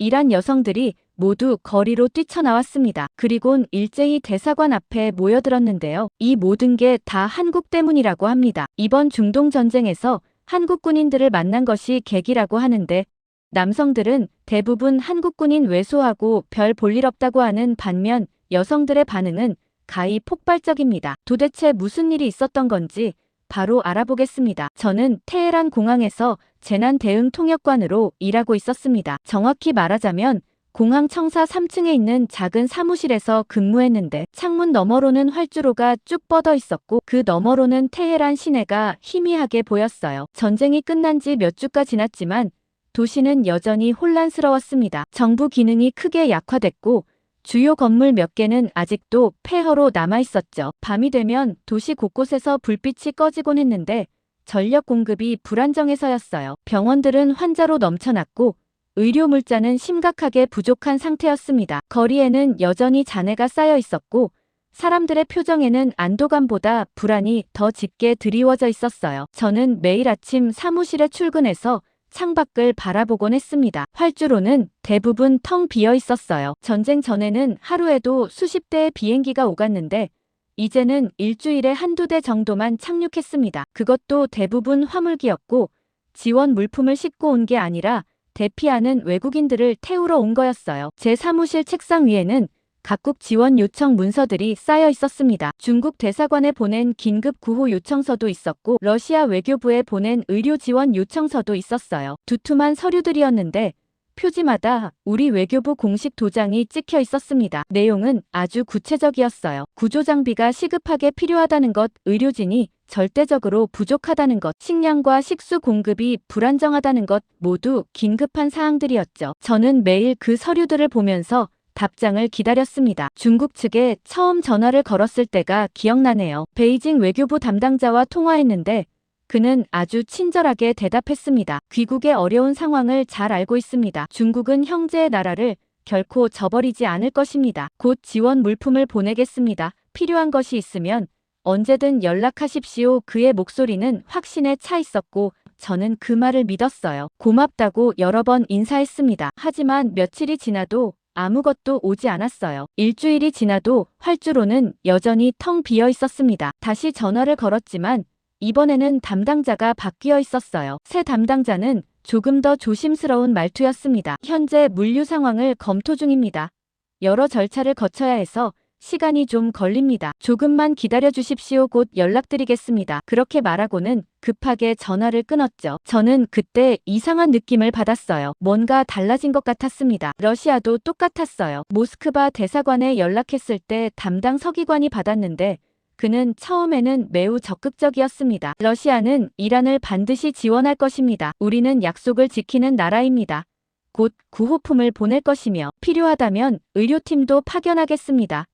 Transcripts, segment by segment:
이란 여성들이 모두 거리로 뛰쳐나왔습니다. 그리곤 일제히 대사관 앞에 모여들었는데요. 이 모든 게 다 한국 때문이라고 합니다. 이번 중동 전쟁에서 한국 군인들을 만난 것이 계기라고 하는데 남성들은 대부분 한국 군인 왜소하고 별 볼일 없다고 하는 반면 여성들의 반응은 가히 폭발적입니다. 도대체 무슨 일이 있었던 건지 바로 알아보겠습니다. 저는 테헤란 공항에서 재난대응통역관으로 일하고 있었습니다. 정확히 말하자면 공항 청사 3층에 있는 작은 사무실에서 근무했는데 창문 너머로는 활주로가 쭉 뻗어 있었고 그 너머로는 테헤란 시내가 희미하게 보였어요. 전쟁이 끝난 지 몇 주가 지났지만 도시는 여전히 혼란스러웠습니다. 정부 기능이 크게 약화됐고 주요 건물 몇 개는 아직도 폐허로 남아있었죠. 밤이 되면 도시 곳곳에서 불빛이 꺼지곤 했는데 전력 공급이 불안정해서였어요. 병원들은 환자로 넘쳐났고 의료 물자는 심각하게 부족한 상태였습니다. 거리에는 여전히 잔해가 쌓여 있었고 사람들의 표정에는 안도감보다 불안이 더 짙게 드리워져 있었어요. 저는 매일 아침 사무실에 출근해서 창밖을 바라보곤 했습니다. 활주로는 대부분 텅 비어 있었어요. 전쟁 전에는 하루에도 수십 대의 비행기가 오갔는데 이제는 일주일에 한두 대 정도만 착륙했습니다. 그것도 대부분 화물기였고 지원 물품을 싣고 온 게 아니라 대피하는 외국인들을 태우러 온 거였어요. 제 사무실 책상 위에는 각국 지원 요청 문서들이 쌓여 있었습니다. 중국 대사관에 보낸 긴급 구호 요청서도 있었고 러시아 외교부에 보낸 의료 지원 요청서도 있었어요. 두툼한 서류들이었는데 표지마다 우리 외교부 공식 도장이 찍혀 있었습니다. 내용은 아주 구체적이었어요. 구조장비가 시급하게 필요하다는 것, 의료진이 절대적으로 부족하다는 것, 식량과 식수 공급이 불안정하다는 것 모두 긴급한 사항들이었죠. 저는 매일 그 서류들을 보면서 답장을 기다렸습니다. 중국 측에 처음 전화를 걸었을 때가 기억나네요. 베이징 외교부 담당자와 통화했는데 그는 아주 친절하게 대답했습니다. 귀국의 어려운 상황을 잘 알고 있습니다. 중국은 형제의 나라를 결코 저버리지 않을 것입니다. 곧 지원 물품을 보내겠습니다. 필요한 것이 있으면 언제든 연락하십시오. 그의 목소리는 확신에 차 있었고 저는 그 말을 믿었어요. 고맙다고 여러 번 인사했습니다. 하지만 며칠이 지나도 아무것도 오지 않았어요. 일주일이 지나도 활주로는 여전히 텅 비어 있었습니다. 다시 전화를 걸었지만 이번에는 담당자가 바뀌어 있었어요. 새 담당자는 조금 더 조심스러운 말투였습니다. 현재 물류 상황을 검토 중입니다. 여러 절차를 거쳐야 해서 시간이 좀 걸립니다. 조금만 기다려 주십시오. 곧 연락드리겠습니다. 그렇게 말하고는 급하게 전화를 끊었죠. 저는 그때 이상한 느낌을 받았어요. 뭔가 달라진 것 같았습니다. 러시아도 똑같았어요. 모스크바 대사관에 연락했을 때 담당 서기관이 받았는데 그는 처음에는 매우 적극적이었습니다. 러시아는 이란을 반드시 지원할 것입니다. 우리는 약속을 지키는 나라입니다. 곧 구호품을 보낼 것이며 필요하다면 의료팀도 파견하겠습니다.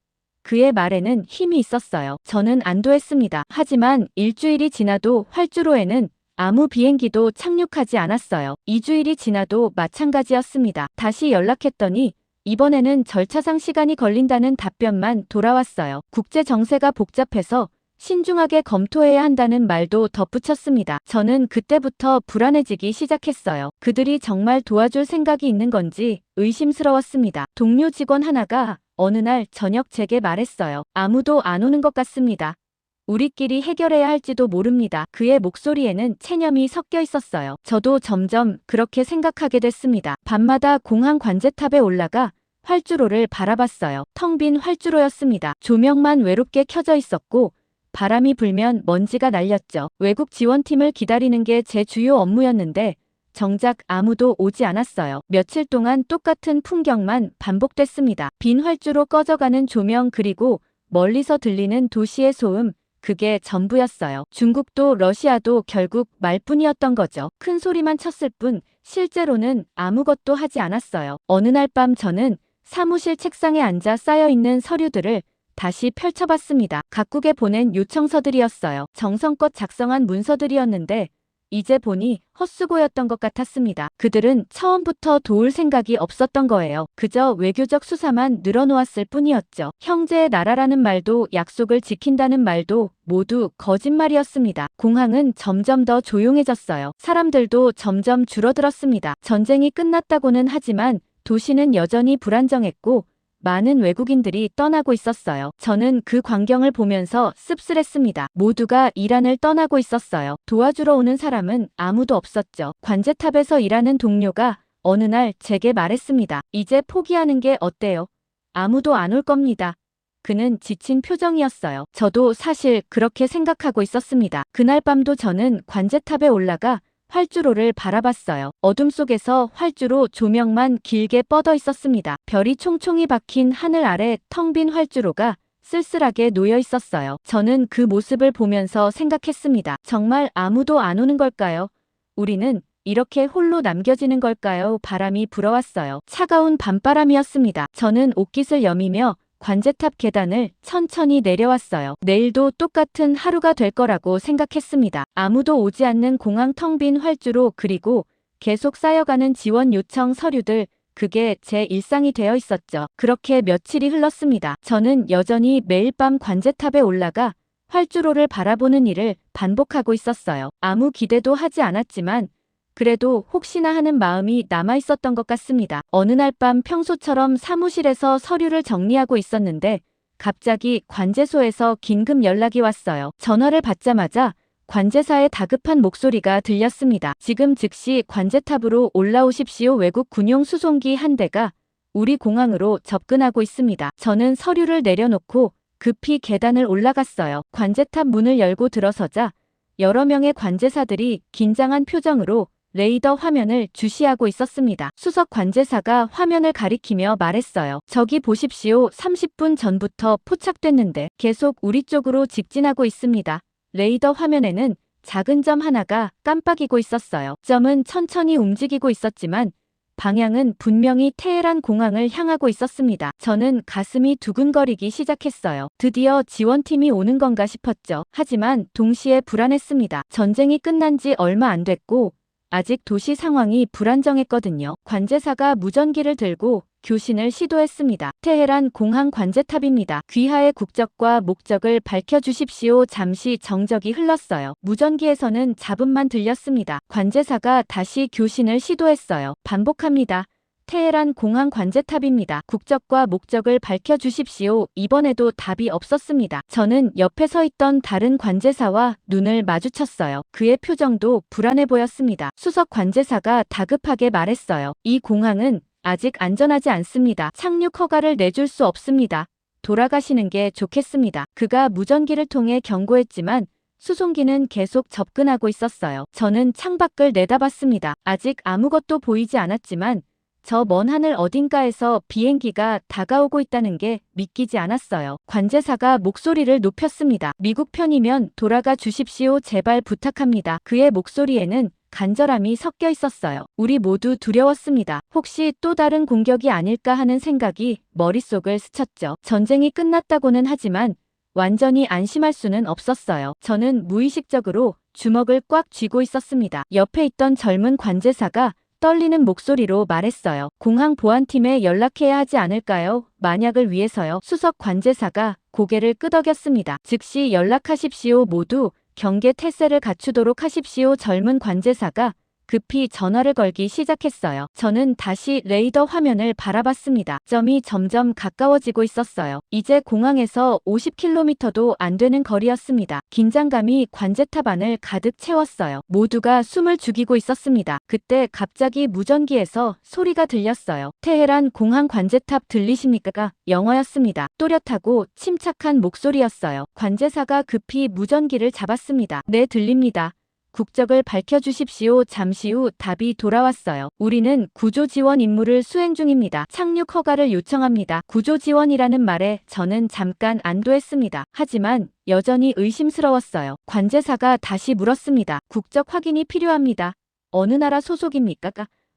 그의 말에는 힘이 있었어요. 저는 안도했습니다. 하지만 일주일이 지나도 활주로에는 아무 비행기도 착륙하지 않았어요. 2주일이 지나도 마찬가지였습니다. 다시 연락했더니 이번에는 절차상 시간이 걸린다는 답변만 돌아왔어요. 국제 정세가 복잡해서 신중하게 검토해야 한다는 말도 덧붙였습니다. 저는 그때부터 불안해지기 시작했어요. 그들이 정말 도와줄 생각이 있는 건지 의심스러웠습니다. 동료 직원 하나가 어느 날 저녁 제게 말했어요. 아무도 안 오는 것 같습니다. 우리끼리 해결해야 할지도 모릅니다. 그의 목소리에는 체념이 섞여 있었어요. 저도 점점 그렇게 생각하게 됐습니다. 밤마다 공항 관제탑에 올라가 활주로를 바라봤어요. 텅 빈 활주로였습니다. 조명만 외롭게 켜져 있었고 바람이 불면 먼지가 날렸죠. 외국 지원팀을 기다리는 게 제 주요 업무였는데 정작 아무도 오지 않았어요. 며칠 동안 똑같은 풍경만 반복됐습니다. 빈 활주로 꺼져가는 조명 그리고 멀리서 들리는 도시의 소음, 그게 전부였어요. 중국도 러시아도 결국 말뿐이었던 거죠. 큰 소리만 쳤을 뿐 실제로는 아무것도 하지 않았어요. 어느 날 밤 저는 사무실 책상에 앉아 쌓여있는 서류들을 다시 펼쳐봤습니다. 각국에 보낸 요청서들이었어요. 정성껏 작성한 문서들이었는데 이제 보니 헛수고였던 것 같았습니다. 그들은 처음부터 도울 생각이 없었던 거예요. 그저 외교적 수사만 늘어놓았을 뿐이었죠. 형제의 나라라는 말도 약속을 지킨다는 말도 모두 거짓말이었습니다. 공항은 점점 더 조용해졌어요. 사람들도 점점 줄어들었습니다. 전쟁이 끝났다고는 하지만 도시는 여전히 불안정했고 많은 외국인들이 떠나고 있었어요. 저는 그 광경을 보면서 씁쓸했습니다. 모두가 이란을 떠나고 있었어요. 도와주러 오는 사람은 아무도 없었죠. 관제탑에서 일하는 동료가 어느 날 제게 말했습니다. 이제 포기하는 게 어때요? 아무도 안 올 겁니다. 그는 지친 표정이었어요. 저도 사실 그렇게 생각하고 있었습니다. 그날 밤도 저는 관제탑에 올라가 활주로를 바라봤어요. 어둠 속에서 활주로 조명만 길게 뻗어 있었습니다. 별이 총총히 박힌 하늘 아래 텅 빈 활주로가 쓸쓸하게 놓여 있었어요. 저는 그 모습을 보면서 생각했습니다. 정말 아무도 안 오는 걸까요? 우리는 이렇게 홀로 남겨지는 걸까요? 바람이 불어왔어요. 차가운 밤바람이었습니다. 저는 옷깃을 여미며 관제탑 계단을 천천히 내려왔어요. 내일도 똑같은 하루가 될 거라고 생각했습니다. 아무도 오지 않는 공항 텅 빈 활주로, 그리고 계속 쌓여가는 지원 요청 서류들, 그게 제 일상이 되어 있었죠. 그렇게 며칠이 흘렀습니다. 저는 여전히 매일 밤 관제탑에 올라가 활주로를 바라보는 일을 반복하고 있었어요. 아무 기대도 하지 않았지만 그래도 혹시나 하는 마음이 남아 있었던 것 같습니다. 어느 날 밤 평소처럼 사무실에서 서류를 정리하고 있었는데 갑자기 관제소에서 긴급 연락이 왔어요. 전화를 받자마자 관제사의 다급한 목소리가 들렸습니다. 지금 즉시 관제탑으로 올라오십시오. 외국 군용 수송기 한 대가 우리 공항으로 접근하고 있습니다. 저는 서류를 내려놓고 급히 계단을 올라갔어요. 관제탑 문을 열고 들어서자 여러 명의 관제사들이 긴장한 표정으로 레이더 화면을 주시하고 있었습니다. 수석 관제사가 화면을 가리키며 말했어요. 저기 보십시오. 30분 전부터 포착됐는데 계속 우리 쪽으로 직진하고 있습니다. 레이더 화면에는 작은 점 하나가 깜빡이고 있었어요. 점은 천천히 움직이고 있었지만 방향은 분명히 테헤란 공항을 향하고 있었습니다. 저는 가슴이 두근거리기 시작했어요. 드디어 지원팀이 오는 건가 싶었죠. 하지만 동시에 불안했습니다. 전쟁이 끝난 지 얼마 안 됐고 아직 도시 상황이 불안정했거든요. 관제사가 무전기를 들고 교신을 시도했습니다. 테헤란 공항 관제탑입니다. 귀하의 국적과 목적을 밝혀주십시오. 잠시 정적이 흘렀어요. 무전기에서는 잡음만 들렸습니다. 관제사가 다시 교신을 시도했어요. 반복합니다. 테헤란 공항 관제탑입니다. 국적과 목적을 밝혀주십시오. 이번에도 답이 없었습니다. 저는 옆에 서 있던 다른 관제사와 눈을 마주쳤어요. 그의 표정도 불안해 보였습니다. 수석 관제사가 다급하게 말했어요. 이 공항은 아직 안전하지 않습니다. 착륙 허가를 내줄 수 없습니다. 돌아가시는 게 좋겠습니다. 그가 무전기를 통해 경고했지만 수송기는 계속 접근하고 있었어요. 저는 창밖을 내다봤습니다. 아직 아무것도 보이지 않았지만 저 먼 하늘 어딘가에서 비행기가 다가오고 있다는 게 믿기지 않았어요. 관제사가 목소리를 높였습니다. 미국 편이면 돌아가 주십시오. 제발 부탁합니다. 그의 목소리에는 간절함이 섞여 있었어요. 우리 모두 두려웠습니다. 혹시 또 다른 공격이 아닐까 하는 생각이 머릿속을 스쳤죠. 전쟁이 끝났다고는 하지만 완전히 안심할 수는 없었어요. 저는 무의식적으로 주먹을 꽉 쥐고 있었습니다. 옆에 있던 젊은 관제사가 떨리는 목소리로 말했어요. 공항 보안팀에 연락해야 하지 않을까요? 만약을 위해서요. 수석 관제사가 고개를 끄덕였습니다. 즉시 연락하십시오. 모두 경계 태세를 갖추도록 하십시오. 젊은 관제사가 급히 전화를 걸기 시작했어요. 저는 다시 레이더 화면을 바라봤습니다. 점이 점점 가까워지고 있었어요. 이제 공항에서 50km도 안 되는 거리였습니다. 긴장감이 관제탑 안을 가득 채웠어요. 모두가 숨을 죽이고 있었습니다. 그때 갑자기 무전기에서 소리가 들렸어요. 테헤란 공항 관제탑 들리십니까? 영어였습니다. 또렷하고 침착한 목소리였어요. 관제사가 급히 무전기를 잡았습니다. 네, 들립니다. 국적을 밝혀주십시오. 잠시 후 답이 돌아왔어요. 우리는 구조 지원 임무를 수행 중입니다. 착륙 허가를 요청합니다. 구조 지원이라는 말에 저는 잠깐 안도했습니다. 하지만 여전히 의심스러웠어요. 관제사가 다시 물었습니다. 국적 확인이 필요합니다. 어느 나라 소속입니까?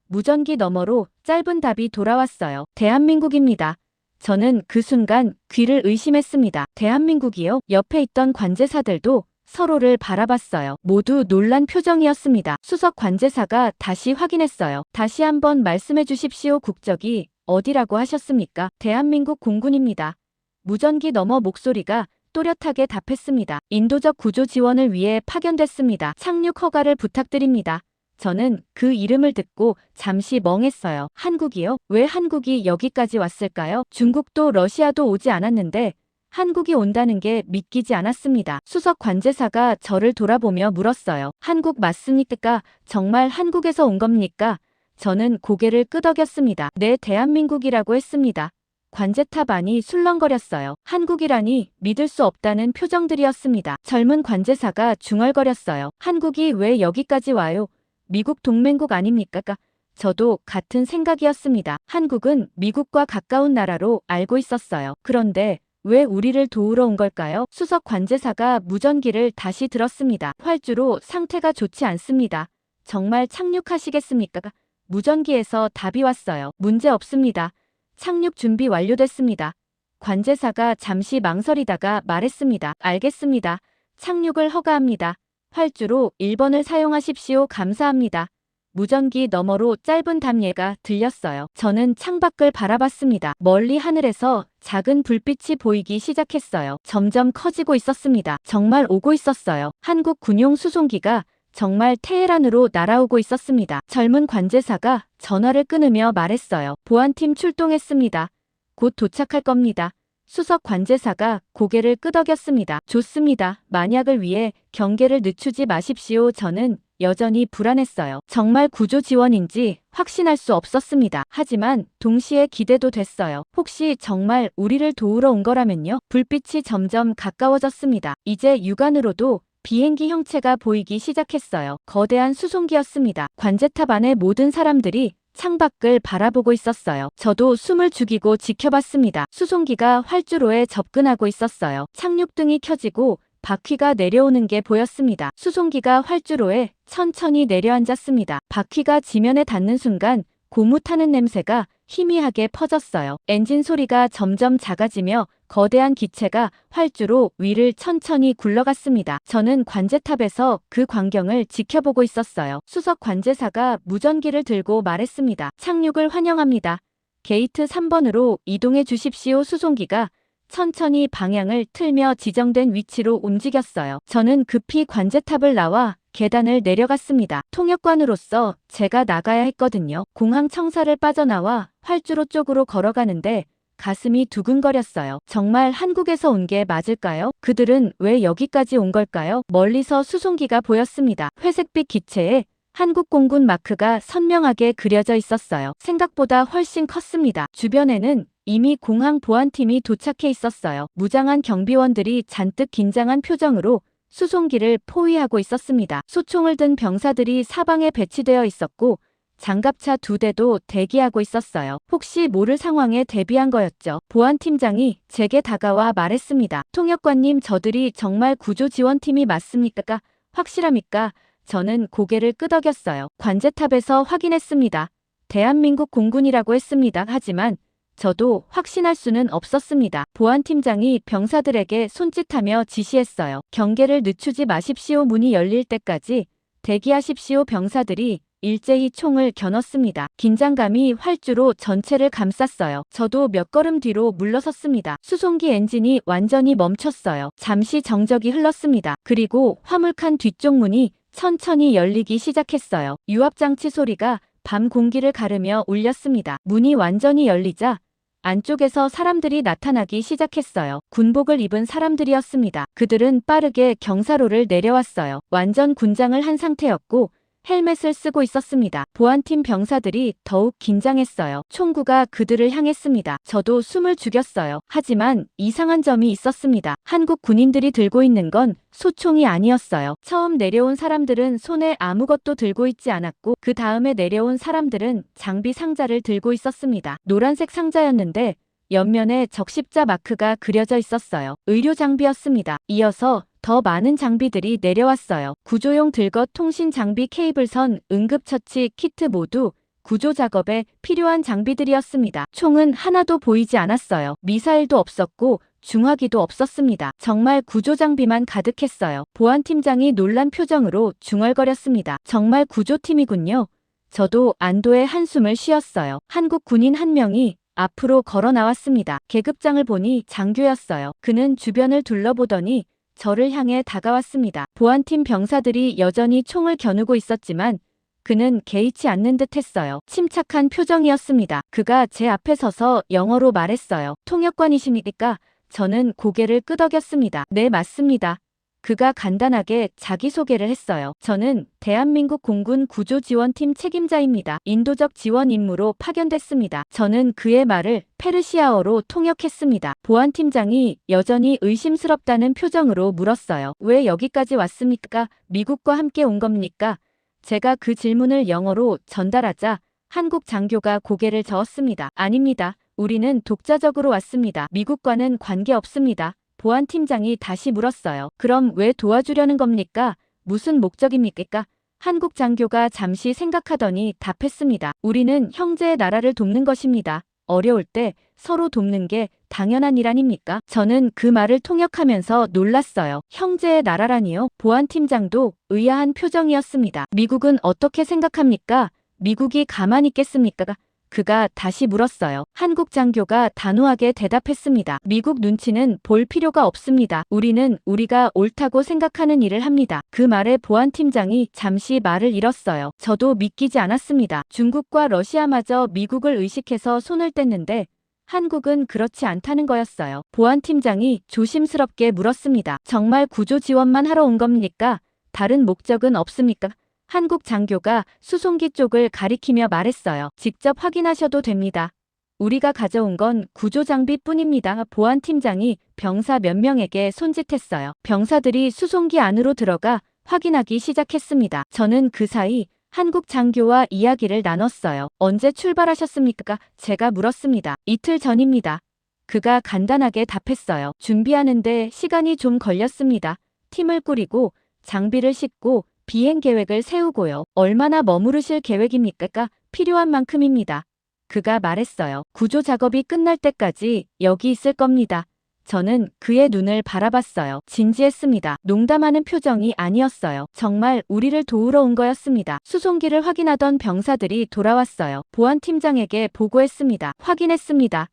무전기 너머로 짧은 답이 돌아왔어요. 대한민국입니다. 저는 그 순간 귀를 의심했습니다. 대한민국이요? 옆에 있던 관제사들도 서로를 바라봤어요. 모두 놀란 표정이었습니다. 수석 관제사가 다시 확인했어요. 다시 한번 말씀해 주십시오. 국적이 어디라고 하셨습니까? 대한민국 공군입니다. 무전기 너머 목소리가 또렷하게 답했습니다. 인도적 구조 지원을 위해 파견됐습니다. 착륙 허가를 부탁드립니다. 저는 그 이름을 듣고 잠시 멍했어요. 한국이요? 왜 한국이 여기까지 왔을까요? 중국도 러시아도 오지 않았는데 한국이 온다는 게 믿기지 않았습니다. 수석 관제사가 저를 돌아보며 물었어요. 한국 맞습니까? 정말 한국에서 온 겁니까? 저는 고개를 끄덕였습니다. 네, 대한민국이라고 했습니다. 관제탑 안이 술렁거렸어요. 한국이라니 믿을 수 없다는 표정들이었습니다. 젊은 관제사가 중얼거렸어요. 한국이 왜 여기까지 와요? 미국 동맹국 아닙니까? 저도 같은 생각이었습니다. 한국은 미국과 가까운 나라로 알고 있었어요. 그런데 왜 우리를 도우러 온 걸까요? 수석 관제사가 무전기를 다시 들었습니다. 활주로 상태가 좋지 않습니다. 정말 착륙하시겠습니까? 무전기에서 답이 왔어요. 문제 없습니다. 착륙 준비 완료됐습니다. 관제사가 잠시 망설이다가 말했습니다. 알겠습니다. 착륙을 허가합니다. 활주로 1번을 사용하십시오. 감사합니다. 무전기 너머로 짧은 답예가 들렸어요. 저는 창밖을 바라봤습니다. 멀리 하늘에서 작은 불빛이 보이기 시작했어요. 점점 커지고 있었습니다. 정말 오고 있었어요. 한국 군용 수송기가 정말 테헤란으로 날아오고 있었습니다. 젊은 관제사가 전화를 끊으며 말했어요. 보안팀 출동했습니다. 곧 도착할 겁니다. 수석 관제사가 고개를 끄덕였습니다. 좋습니다. 만약을 위해 경계를 늦추지 마십시오. 저는 여전히 불안했어요. 정말 구조 지원인지 확신할 수 없었습니다. 하지만 동시에 기대도 됐어요. 혹시 정말 우리를 도우러 온 거라면요? 불빛이 점점 가까워졌습니다. 이제 육안으로도 비행기 형체가 보이기 시작했어요. 거대한 수송기였습니다. 관제탑 안의 모든 사람들이 창밖을 바라보고 있었어요. 저도 숨을 죽이고 지켜봤습니다. 수송기가 활주로에 접근하고 있었어요. 착륙등이 켜지고 바퀴가 내려오는 게 보였습니다. 수송기가 활주로에 천천히 내려앉았습니다. 바퀴가 지면에 닿는 순간 고무 타는 냄새가 희미하게 퍼졌어요. 엔진 소리가 점점 작아지며 거대한 기체가 활주로 위를 천천히 굴러갔습니다. 저는 관제탑에서 그 광경을 지켜보고 있었어요. 수석 관제사가 무전기를 들고 말했습니다. 착륙을 환영합니다. 게이트 3번으로 이동해 주십시오. 수송기가 천천히 방향을 틀며 지정된 위치로 움직였어요. 저는 급히 관제탑을 나와 계단을 내려갔습니다. 통역관으로서 제가 나가야 했거든요. 공항 청사를 빠져나와 활주로 쪽으로 걸어가는데 가슴이 두근거렸어요. 정말 한국에서 온 게 맞을까요? 그들은 왜 여기까지 온 걸까요? 멀리서 수송기가 보였습니다. 회색빛 기체에 한국 공군 마크가 선명하게 그려져 있었어요. 생각보다 훨씬 컸습니다. 주변에는 이미 공항 보안팀이 도착해 있었어요. 무장한 경비원들이 잔뜩 긴장한 표정으로 수송기를 포위하고 있었습니다. 소총을 든 병사들이 사방에 배치되어 있었고 장갑차 2대도 대기하고 있었어요. 혹시 모를 상황에 대비한 거였죠. 보안팀장이 제게 다가와 말했습니다. 통역관님, 저들이 정말 구조지원팀이 맞습니까? 확실합니까? 저는 고개를 끄덕였어요. 관제탑에서 확인했습니다. 대한민국 공군이라고 했습니다. 하지만 저도 확신할 수는 없었습니다. 보안팀장이 병사들에게 손짓하며 지시했어요. 경계를 늦추지 마십시오. 문이 열릴 때까지 대기하십시오. 병사들이 일제히 총을 겨눴습니다. 긴장감이 활주로 전체를 감쌌어요. 저도 몇 걸음 뒤로 물러섰습니다. 수송기 엔진이 완전히 멈췄어요. 잠시 정적이 흘렀습니다. 그리고 화물칸 뒤쪽 문이 천천히 열리기 시작했어요. 유압장치 소리가 밤 공기를 가르며 울렸습니다. 문이 완전히 열리자 안쪽에서 사람들이 나타나기 시작했어요. 군복을 입은 사람들이었습니다. 그들은 빠르게 경사로를 내려왔어요. 완전 군장을 한 상태였고 헬멧을 쓰고 있었습니다. 보안팀 병사들이 더욱 긴장했어요. 총구가 그들을 향했습니다. 저도 숨을 죽였어요. 하지만 이상한 점이 있었습니다. 한국 군인들이 들고 있는 건 소총이 아니었어요. 처음 내려온 사람들은 손에 아무것도 들고 있지 않았고 그 다음에 내려온 사람들은 장비 상자를 들고 있었습니다. 노란색 상자였는데 옆면에 적십자 마크가 그려져 있었어요. 의료 장비였습니다. 이어서 더 많은 장비들이 내려왔어요. 구조용 들것 통신 장비, 케이블선, 응급처치 키트 모두 구조 작업에 필요한 장비들이었습니다. 총은 하나도 보이지 않았어요. 미사일도 없었고 중화기도 없었습니다. 정말 구조 장비만 가득했어요. 보안팀장이 놀란 표정으로 중얼거렸습니다. 정말 구조팀이군요. 저도 안도의 한숨을 쉬었어요. 한국 군인 한 명이 앞으로 걸어 나왔습니다. 계급장을 보니 장교였어요. 그는 주변을 둘러보더니 저를 향해 다가왔습니다. 보안팀 병사들이 여전히 총을 겨누고 있었지만 그는 개의치 않는 듯 했어요. 침착한 표정이었습니다. 그가 제 앞에 서서 영어로 말했어요. 통역관이십니까? 저는 고개를 끄덕였습니다. 네, 맞습니다. 그가 간단하게 자기소개를 했어요. 저는 대한민국 공군 구조지원팀 책임자입니다. 인도적 지원 임무로 파견됐습니다. 저는 그의 말을 페르시아어로 통역했습니다. 보안팀장이 여전히 의심스럽다는 표정으로 물었어요. 왜 여기까지 왔습니까? 미국과 함께 온 겁니까? 제가 그 질문을 영어로 전달하자 한국 장교가 고개를 저었습니다. 아닙니다. 우리는 독자적으로 왔습니다. 미국과는 관계없습니다. 보안팀장이 다시 물었어요. 그럼 왜 도와주려는 겁니까? 무슨 목적입니까? 한국 장교가 잠시 생각하더니 답했습니다. 우리는 형제의 나라를 돕는 것입니다. 어려울 때 서로 돕는 게 당연한 일 아닙니까? 저는 그 말을 통역하면서 놀랐어요. 형제의 나라라니요? 보안팀장도 의아한 표정이었습니다. 미국은 어떻게 생각합니까? 미국이 가만히 있겠습니까? 그가 다시 물었어요. 한국 장교가 단호하게 대답했습니다. 미국 눈치는 볼 필요가 없습니다. 우리는 우리가 옳다고 생각하는 일을 합니다. 그 말에 보안팀장이 잠시 말을 잃었어요. 저도 믿기지 않았습니다. 중국과 러시아마저 미국을 의식해서 손을 뗐는데 한국은 그렇지 않다는 거였어요. 보안팀장이 조심스럽게 물었습니다. 정말 구조 지원만 하러 온 겁니까? 다른 목적은 없습니까? 한국 장교가 수송기 쪽을 가리키며 말했어요. 직접 확인하셔도 됩니다. 우리가 가져온 건 구조 장비뿐입니다. 보안팀장이 병사 몇 명에게 손짓했어요. 병사들이 수송기 안으로 들어가 확인하기 시작했습니다. 저는 그 사이 한국 장교와 이야기를 나눴어요. 언제 출발하셨습니까? 제가 물었습니다. 이틀 전입니다. 그가 간단하게 답했어요. 준비하는데 시간이 좀 걸렸습니다. 팀을 꾸리고 장비를 싣고 비행 계획을 세우고요. 얼마나 머무르실 계획입니까? 필요한 만큼입니다. 그가 말했어요. 구조 작업이 끝날 때까지 여기 있을 겁니다. 저는 그의 눈을 바라봤어요. 진지했습니다. 농담하는 표정이 아니었어요. 정말 우리를 도우러 온 거였습니다. 수송기를 확인하던 병사들이 돌아왔어요. 보안팀장에게 보고했습니다. 확인했습니다.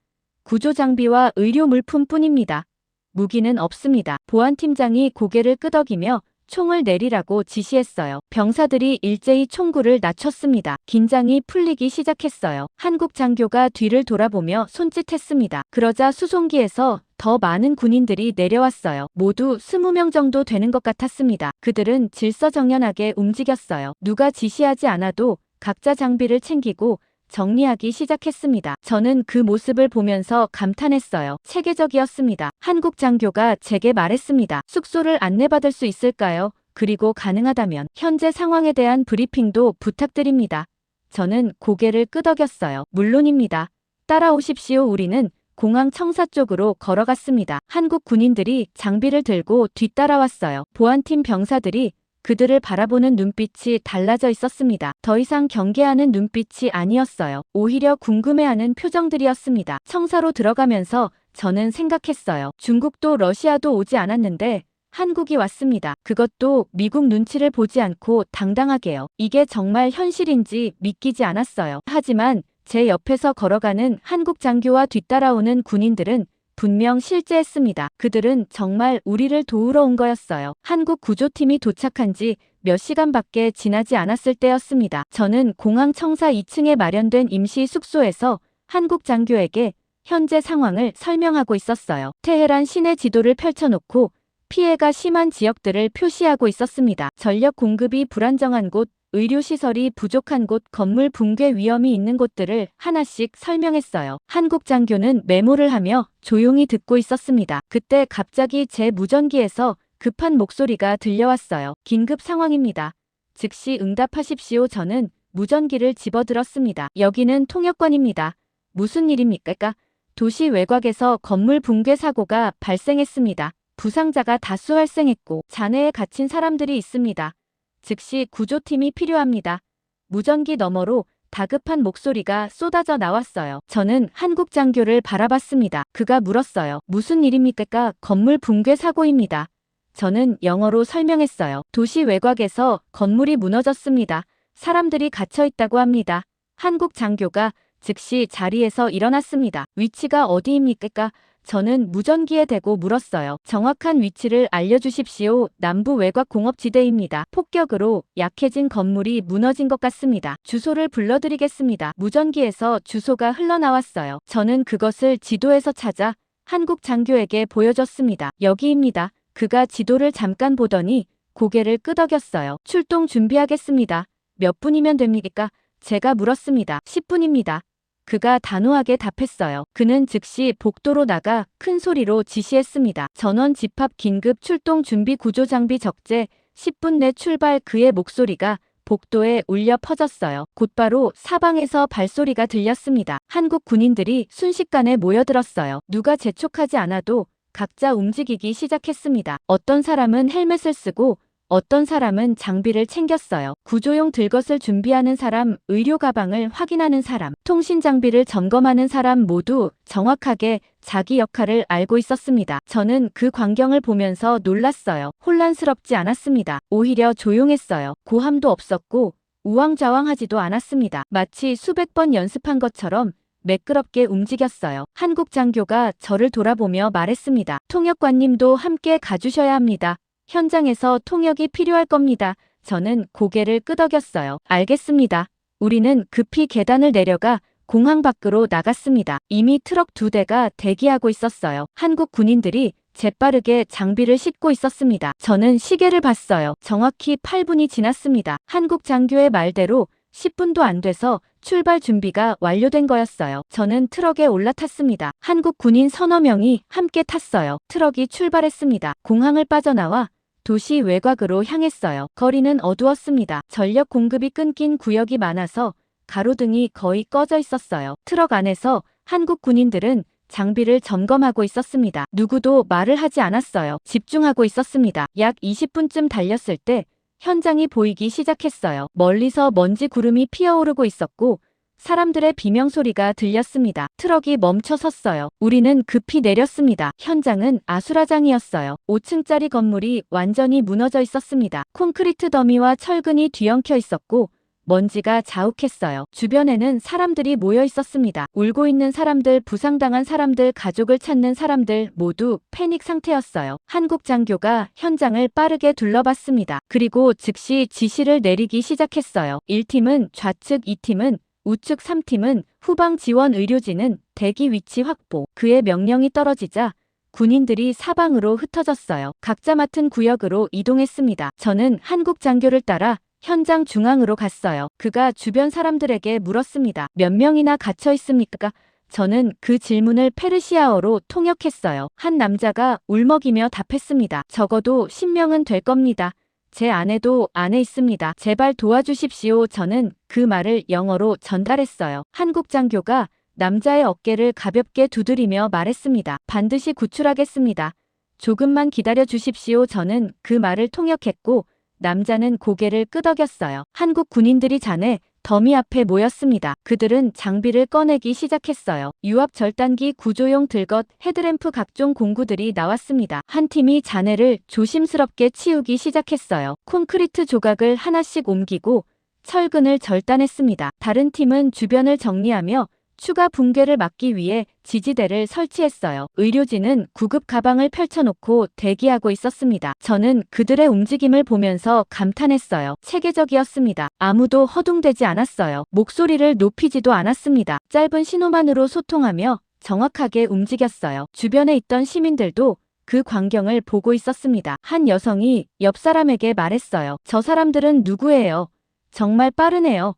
구조 장비와 의료 물품뿐입니다. 무기는 없습니다. 보안팀장이 고개를 끄덕이며 총을 내리라고 지시했어요. 병사들이 일제히 총구를 낮췄습니다. 긴장이 풀리기 시작했어요. 한국 장교가 뒤를 돌아보며 손짓했습니다. 그러자 수송기에서 더 많은 군인들이 내려왔어요. 모두 20명 정도 되는 것 같았습니다. 그들은 질서정연하게 움직였어요. 누가 지시하지 않아도 각자 장비를 챙기고 정리하기 시작했습니다. 저는 그 모습을 보면서 감탄했어요. 체계적이었습니다. 한국 장교가 제게 말했습니다. 숙소를 안내받을 수 있을까요? 그리고 가능하다면 현재 상황에 대한 브리핑도 부탁드립니다. 저는 고개를 끄덕였어요. 물론입니다. 따라오십시오. 우리는 공항 청사 쪽으로 걸어갔습니다. 한국 군인들이 장비를 들고 뒤따라왔어요. 보안팀 병사들이 그들을 바라보는 눈빛이 달라져 있었습니다. 더 이상 경계하는 눈빛이 아니었어요. 오히려 궁금해하는 표정들이었습니다. 청사로 들어가면서 저는 생각했어요. 중국도 러시아도 오지 않았는데 한국이 왔습니다. 그것도 미국 눈치를 보지 않고 당당하게요. 이게 정말 현실인지 믿기지 않았어요. 하지만 제 옆에서 걸어가는 한국 장교와 뒤따라오는 군인들은 분명 실제했습니다. 그들은 정말 우리를 도우러 온 거였어요. 한국 구조팀이 도착한 지 몇 시간밖에 지나지 않았을 때였습니다. 저는 공항 청사 2층에 마련된 임시 숙소에서 한국 장교에게 현재 상황을 설명하고 있었어요. 테헤란 시내 지도를 펼쳐놓고 피해가 심한 지역들을 표시하고 있었습니다. 전력 공급이 불안정한 곳, 의료시설이 부족한 곳, 건물 붕괴 위험이 있는 곳들을 하나씩 설명했어요. 한국 장교는 메모를 하며 조용히 듣고 있었습니다. 그때 갑자기 제 무전기에서 급한 목소리가 들려왔어요. 긴급 상황입니다. 즉시 응답하십시오. 저는 무전기를 집어들었습니다. 여기는 통역관입니다. 무슨 일입니까? 도시 외곽에서 건물 붕괴 사고가 발생했습니다. 부상자가 다수 발생했고 잔해에 갇힌 사람들이 있습니다. 즉시 구조팀이 필요합니다. 무전기 너머로 다급한 목소리가 쏟아져 나왔어요. 저는 한국 장교를 바라봤습니다. 그가 물었어요. 무슨 일입니까? 건물 붕괴 사고입니다. 저는 영어로 설명했어요. 도시 외곽에서 건물이 무너졌습니다. 사람들이 갇혀 있다고 합니다. 한국 장교가 즉시 자리에서 일어났습니다. 위치가 어디입니까? 저는 무전기에 대고 물었어요. 정확한 위치를 알려주십시오. 남부 외곽 공업지대입니다. 폭격으로 약해진 건물이 무너진 것 같습니다. 주소를 불러드리겠습니다. 무전기에서 주소가 흘러나왔어요. 저는 그것을 지도에서 찾아 한국 장교에게 보여줬습니다. 여기입니다. 그가 지도를 잠깐 보더니 고개를 끄덕였어요. 출동 준비하겠습니다. 몇 분이면 됩니까? 제가 물었습니다. 10분입니다. 그가 단호하게 답했어요. 그는 즉시 복도로 나가 큰 소리로 지시했습니다. 전원 집합 긴급 출동 준비 구조 장비 적재 10분 내 출발. 그의 목소리가 복도에 울려 퍼졌어요. 곧바로 사방에서 발소리가 들렸습니다. 한국 군인들이 순식간에 모여들었어요. 누가 재촉하지 않아도 각자 움직이기 시작했습니다. 어떤 사람은 헬멧을 쓰고 어떤 사람은 장비를 챙겼어요. 구조용 들것을 준비하는 사람, 의료 가방을 확인하는 사람, 통신 장비를 점검하는 사람 모두 정확하게 자기 역할을 알고 있었습니다. 저는 그 광경을 보면서 놀랐어요. 혼란스럽지 않았습니다. 오히려 조용했어요. 고함도 없었고 우왕좌왕하지도 않았습니다. 마치 수백 번 연습한 것처럼 매끄럽게 움직였어요. 한국 장교가 저를 돌아보며 말했습니다. 통역관님도 함께 가주셔야 합니다. 현장에서 통역이 필요할 겁니다. 저는 고개를 끄덕였어요. 알겠습니다. 우리는 급히 계단을 내려가 공항 밖으로 나갔습니다. 이미 트럭 2대가 대기하고 있었어요. 한국 군인들이 재빠르게 장비를 싣고 있었습니다. 저는 시계를 봤어요. 정확히 8분이 지났습니다. 한국 장교의 말대로 10분도 안 돼서 출발 준비가 완료된 거였어요. 저는 트럭에 올라탔습니다. 한국 군인 서너 명이 함께 탔어요. 트럭이 출발했습니다. 공항을 빠져나와 도시 외곽으로 향했어요. 거리는 어두웠습니다. 전력 공급이 끊긴 구역이 많아서 가로등이 거의 꺼져 있었어요. 트럭 안에서 한국 군인들은 장비를 점검하고 있었습니다. 누구도 말을 하지 않았어요. 집중하고 있었습니다. 약 20분쯤 달렸을 때 현장이 보이기 시작했어요. 멀리서 먼지 구름이 피어오르고 있었고 사람들의 비명소리가 들렸습니다. 트럭이 멈춰 섰어요. 우리는 급히 내렸습니다. 현장은 아수라장이었어요. 5층짜리 건물이 완전히 무너져 있었습니다. 콘크리트 더미와 철근이 뒤엉켜 있었고 먼지가 자욱했어요. 주변에는 사람들이 모여 있었습니다. 울고 있는 사람들, 부상당한 사람들, 가족을 찾는 사람들 모두 패닉 상태였어요. 한국 장교가 현장을 빠르게 둘러봤습니다. 그리고 즉시 지시를 내리기 시작했어요. 1팀은 좌측, 2팀은 우측, 3팀은 후방 지원, 의료진은 대기 위치 확보. 그의 명령이 떨어지자 군인들이 사방으로 흩어졌어요. 각자 맡은 구역으로 이동했습니다. 저는 한국 장교를 따라 현장 중앙으로 갔어요. 그가 주변 사람들에게 물었습니다. 몇 명이나 갇혀 있습니까? 저는 그 질문을 페르시아어로 통역했어요. 한 남자가 울먹이며 답했습니다. 적어도 10명은 될 겁니다. 제 아내도 안에 있습니다. 제발 도와주십시오. 저는 그 말을 영어로 전달했어요. 한국 장교가 남자의 어깨를 가볍게 두드리며 말했습니다. 반드시 구출하겠습니다. 조금만 기다려 주십시오. 저는 그 말을 통역했고 남자는 고개를 끄덕였어요. 한국 군인들이 잔해 더미 앞에 모였습니다. 그들은 장비를 꺼내기 시작했어요. 유압 절단기, 구조용 들것, 헤드램프, 각종 공구들이 나왔습니다. 한 팀이 잔해를 조심스럽게 치우기 시작했어요. 콘크리트 조각을 하나씩 옮기고 철근을 절단했습니다. 다른 팀은 주변을 정리하며 추가 붕괴를 막기 위해 지지대를 설치했어요. 의료진은 구급 가방을 펼쳐놓고 대기하고 있었습니다. 저는 그들의 움직임을 보면서 감탄했어요. 체계적이었습니다. 아무도 허둥대지 않았어요. 목소리를 높이지도 않았습니다. 짧은 신호만으로 소통하며 정확하게 움직였어요. 주변에 있던 시민들도 그 광경을 보고 있었습니다. 한 여성이 옆 사람에게 말했어요. 저 사람들은 누구예요? 정말 빠르네요.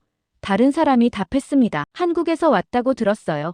다른 사람이 답했습니다. 한국에서 왔다고 들었어요.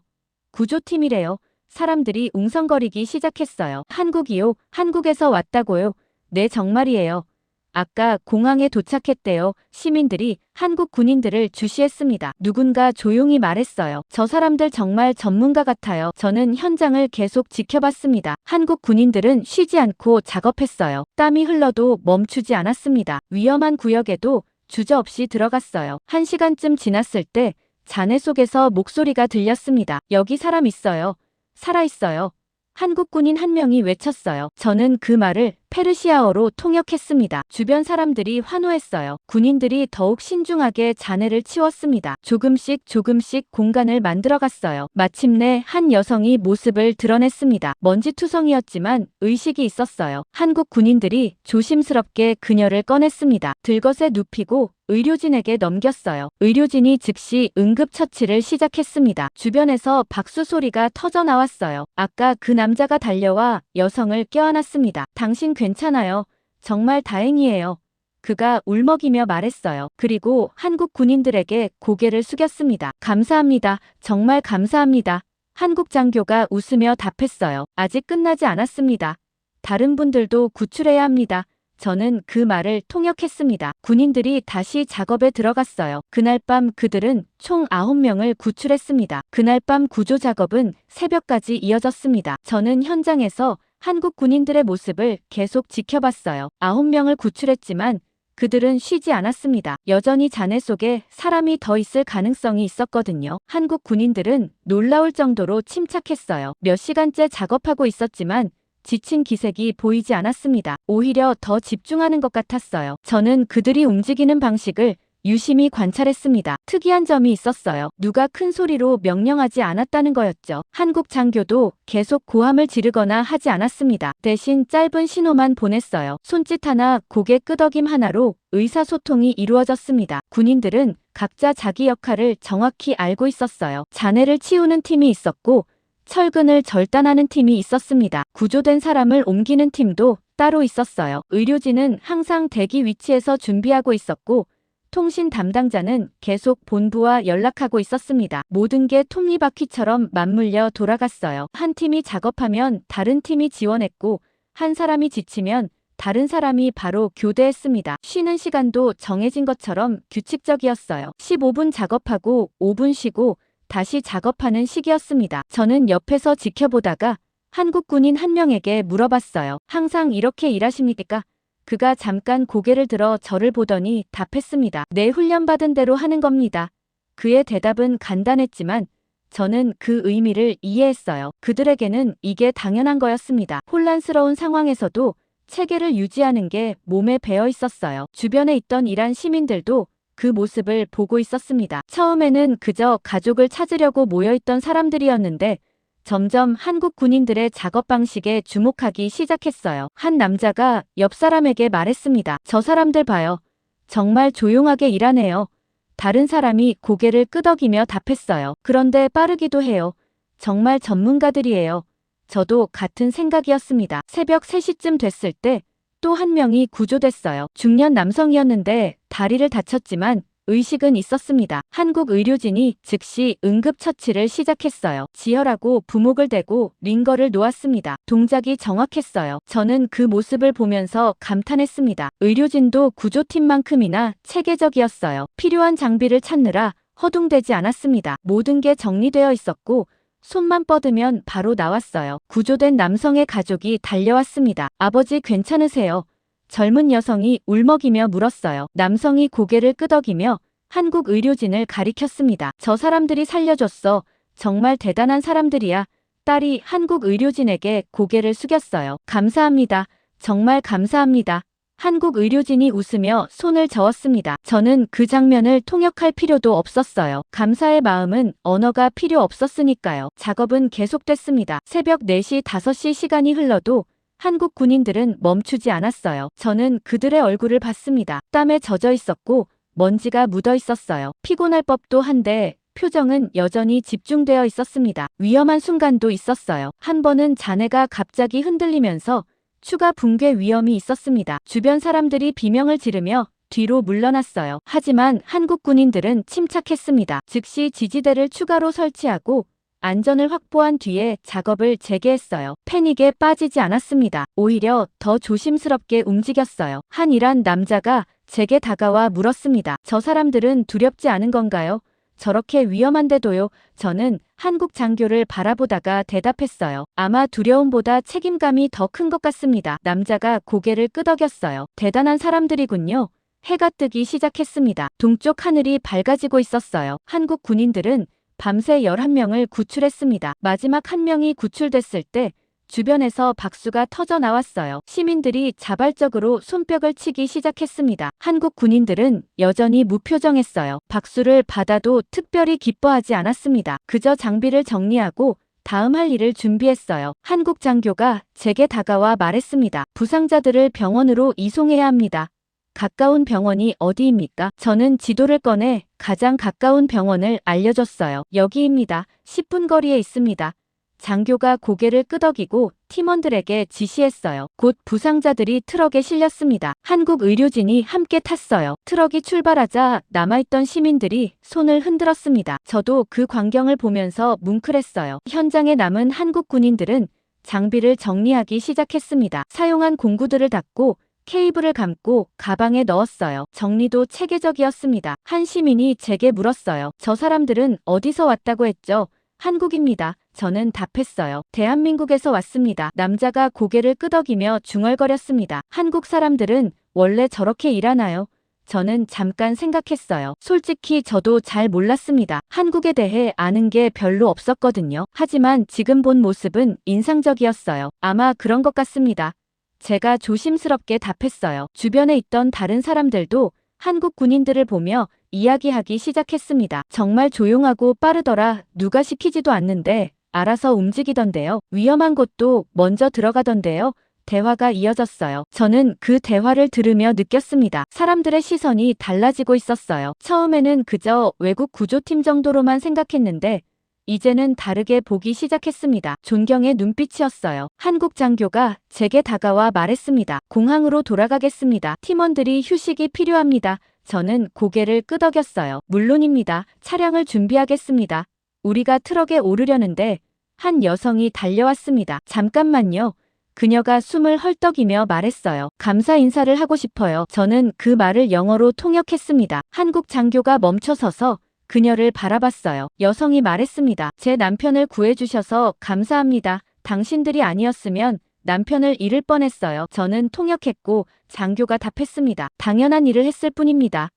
구조팀이래요. 사람들이 웅성거리기 시작했어요. 한국이요? 한국에서 왔다고요? 네, 정말이에요. 아까 공항에 도착했대요. 시민들이 한국 군인들을 주시했습니다. 누군가 조용히 말했어요. 저 사람들 정말 전문가 같아요. 저는 현장을 계속 지켜봤습니다. 한국 군인들은 쉬지 않고 작업했어요. 땀이 흘러도 멈추지 않았습니다. 위험한 구역에도 주저없이 들어갔어요. 1시간쯤 지났을 때 잔해 속에서 목소리가 들렸습니다. 여기 사람 있어요. 살아있어요. 한국 군인 한 명이 외쳤어요. 저는 그 말을 페르시아어로 통역했습니다. 주변 사람들이 환호했어요. 군인들이 더욱 신중하게 잔해를 치웠습니다. 조금씩 공간을 만들어갔어요. 마침내 한 여성이 모습을 드러냈습니다. 먼지투성이었지만 의식이 있었어요. 한국 군인들이 조심스럽게 그녀를 꺼냈습니다. 들것에 눕히고 의료진에게 넘겼어요. 의료진이 즉시 응급처치를 시작했습니다. 주변에서 박수 소리가 터져 나왔어요. 아까 그 남자가 달려와 여성을 껴안았습니다. 당신 괜찮아요. 정말 다행이에요. 그가 울먹이며 말했어요. 그리고 한국 군인들에게 고개를 숙였습니다. 감사합니다. 정말 감사합니다. 한국 장교가 웃으며 답했어요. 아직 끝나지 않았습니다. 다른 분들도 구출해야 합니다. 저는 그 말을 통역했습니다. 군인들이 다시 작업에 들어갔어요. 그날 밤 그들은 총 9명을 구출했습니다. 그날 밤 구조 작업은 새벽까지 이어졌습니다. 저는 현장에서 한국 군인들의 모습을 계속 지켜봤어요. 9명을 구출했지만 그들은 쉬지 않았습니다. 여전히 잔해 속에 사람이 더 있을 가능성이 있었거든요. 한국 군인들은 놀라울 정도로 침착했어요. 몇 시간째 작업하고 있었지만 지친 기색이 보이지 않았습니다. 오히려 더 집중하는 것 같았어요. 저는 그들이 움직이는 방식을 유심히 관찰했습니다. 특이한 점이 있었어요. 누가 큰 소리로 명령하지 않았다는 거였죠. 한국 장교도 계속 고함을 지르거나 하지 않았습니다. 대신 짧은 신호만 보냈어요. 손짓 하나, 고개 끄덕임 하나로 의사소통이 이루어졌습니다. 군인들은 각자 자기 역할을 정확히 알고 있었어요. 잔해를 치우는 팀이 있었고 철근을 절단하는 팀이 있었습니다. 구조된 사람을 옮기는 팀도 따로 있었어요. 의료진은 항상 대기 위치에서 준비하고 있었고 통신 담당자는 계속 본부와 연락하고 있었습니다. 모든 게 톱니바퀴처럼 맞물려 돌아갔어요. 한 팀이 작업하면 다른 팀이 지원했고 한 사람이 지치면 다른 사람이 바로 교대했습니다. 쉬는 시간도 정해진 것처럼 규칙적이었어요. 15분 작업하고 5분 쉬고 다시 작업하는 시기였습니다. 저는 옆에서 지켜보다가 한국 군인 한 명에게 물어봤어요. 항상 이렇게 일하십니까? 그가 잠깐 고개를 들어 저를 보더니 답했습니다. 네, 훈련받은 대로 하는 겁니다. 그의 대답은 간단했지만 저는 그 의미를 이해했어요. 그들에게는 이게 당연한 거였습니다. 혼란스러운 상황에서도 체계를 유지하는 게 몸에 배어 있었어요. 주변에 있던 이란 시민들도 그 모습을 보고 있었습니다. 처음에는 그저 가족을 찾으려고 모여있던 사람들이었는데 점점 한국 군인들의 작업 방식에 주목하기 시작했어요. 한 남자가 옆 사람에게 말했습니다. 저 사람들 봐요. 정말 조용하게 일하네요. 다른 사람이 고개를 끄덕이며 답했어요. 그런데 빠르기도 해요. 정말 전문가들이에요. 저도 같은 생각이었습니다. 새벽 3시쯤 됐을 때 또 한 명이 구조됐어요. 중년 남성이었는데 다리를 다쳤지만 의식은 있었습니다. 한국 의료진이 즉시 응급처치를 시작했어요. 지혈하고 부목을 대고 링거를 놓았습니다. 동작이 정확했어요. 저는 그 모습을 보면서 감탄했습니다. 의료진도 구조팀만큼이나 체계적이었어요. 필요한 장비를 찾느라 허둥대지 않았습니다. 모든 게 정리되어 있었고 손만 뻗으면 바로 나왔어요. 구조된 남성의 가족이 달려왔습니다. 아버지 괜찮으세요? 젊은 여성이 울먹이며 물었어요. 남성이 고개를 끄덕이며 한국 의료진을 가리켰습니다. 저 사람들이 살려줬어. 정말 대단한 사람들이야. 딸이 한국 의료진에게 고개를 숙였어요. 감사합니다. 정말 감사합니다. 한국 의료진이 웃으며 손을 저었습니다. 저는 그 장면을 통역할 필요도 없었어요. 감사의 마음은 언어가 필요 없었으니까요. 작업은 계속됐습니다. 새벽 4시, 5시 시간이 흘러도 한국 군인들은 멈추지 않았어요. 저는 그들의 얼굴을 봤습니다. 땀에 젖어 있었고 먼지가 묻어 있었어요. 피곤할 법도 한데 표정은 여전히 집중되어 있었습니다. 위험한 순간도 있었어요. 한 번은 잔해가 갑자기 흔들리면서 추가 붕괴 위험이 있었습니다. 주변 사람들이 비명을 지르며 뒤로 물러났어요. 하지만 한국 군인들은 침착했습니다. 즉시 지지대를 추가로 설치하고 안전을 확보한 뒤에 작업을 재개했어요. 패닉에 빠지지 않았습니다. 오히려 더 조심스럽게 움직였어요. 한 이란 남자가 제게 다가와 물었습니다. 저 사람들은 두렵지 않은 건가요? 저렇게 위험한데도요. 저는 한국 장교를 바라보다가 대답했어요. 아마 두려움보다 책임감이 더 큰 것 같습니다. 남자가 고개를 끄덕였어요. 대단한 사람들이군요. 해가 뜨기 시작했습니다. 동쪽 하늘이 밝아지고 있었어요. 한국 군인들은 밤새 11명을 구출했습니다. 마지막 한 명이 구출됐을 때 주변에서 박수가 터져 나왔어요. 시민들이 자발적으로 손뼉을 치기 시작했습니다. 한국 군인들은 여전히 무표정했어요. 박수를 받아도 특별히 기뻐하지 않았습니다. 그저 장비를 정리하고 다음 할 일을 준비했어요. 한국 장교가 제게 다가와 말했습니다. 부상자들을 병원으로 이송해야 합니다. 가까운 병원이 어디입니까? 저는 지도를 꺼내 가장 가까운 병원을 알려줬어요. 여기입니다. 10분 거리에 있습니다. 장교가 고개를 끄덕이고 팀원들에게 지시했어요. 곧 부상자들이 트럭에 실렸습니다. 한국 의료진이 함께 탔어요. 트럭이 출발하자 남아있던 시민들이 손을 흔들었습니다. 저도 그 광경을 보면서 뭉클했어요. 현장에 남은 한국 군인들은 장비를 정리하기 시작했습니다. 사용한 공구들을 닫고 케이블을 감고 가방에 넣었어요. 정리도 체계적이었습니다. 한 시민이 제게 물었어요. 저 사람들은 어디서 왔다고 했죠? 한국입니다. 저는 답했어요. 대한민국에서 왔습니다. 남자가 고개를 끄덕이며 중얼거렸습니다. 한국 사람들은 원래 저렇게 일하나요? 저는 잠깐 생각했어요. 솔직히 저도 잘 몰랐습니다. 한국에 대해 아는 게 별로 없었거든요. 하지만 지금 본 모습은 인상적이었어요. 아마 그런 것 같습니다. 제가 조심스럽게 답했어요. 주변에 있던 다른 사람들도 한국 군인들을 보며 이야기하기 시작했습니다. 정말 조용하고 빠르더라. 누가 시키지도 않는데 알아서 움직이던데요. 위험한 곳도 먼저 들어가던데요. 대화가 이어졌어요. 저는 그 대화를 들으며 느꼈습니다. 사람들의 시선이 달라지고 있었어요. 처음에는 그저 외국 구조팀 정도로만 생각했는데 이제는 다르게 보기 시작했습니다. 존경의 눈빛이었어요. 한국 장교가 제게 다가와 말했습니다. 공항으로 돌아가겠습니다. 팀원들이 휴식이 필요합니다. 저는 고개를 끄덕였어요. 물론입니다. 차량을 준비하겠습니다. 우리가 트럭에 오르려는데 한 여성이 달려왔습니다. 잠깐만요. 그녀가 숨을 헐떡이며 말했어요. 감사 인사를 하고 싶어요. 저는 그 말을 영어로 통역했습니다. 한국 장교가 멈춰서서 그녀를 바라봤어요. 여성이 말했습니다. 제 남편을 구해주셔서 감사합니다. 당신들이 아니었으면 남편을 잃을 뻔했어요. 저는 통역했고 장교가 답했습니다. 당연한 일을 했을 뿐입니다.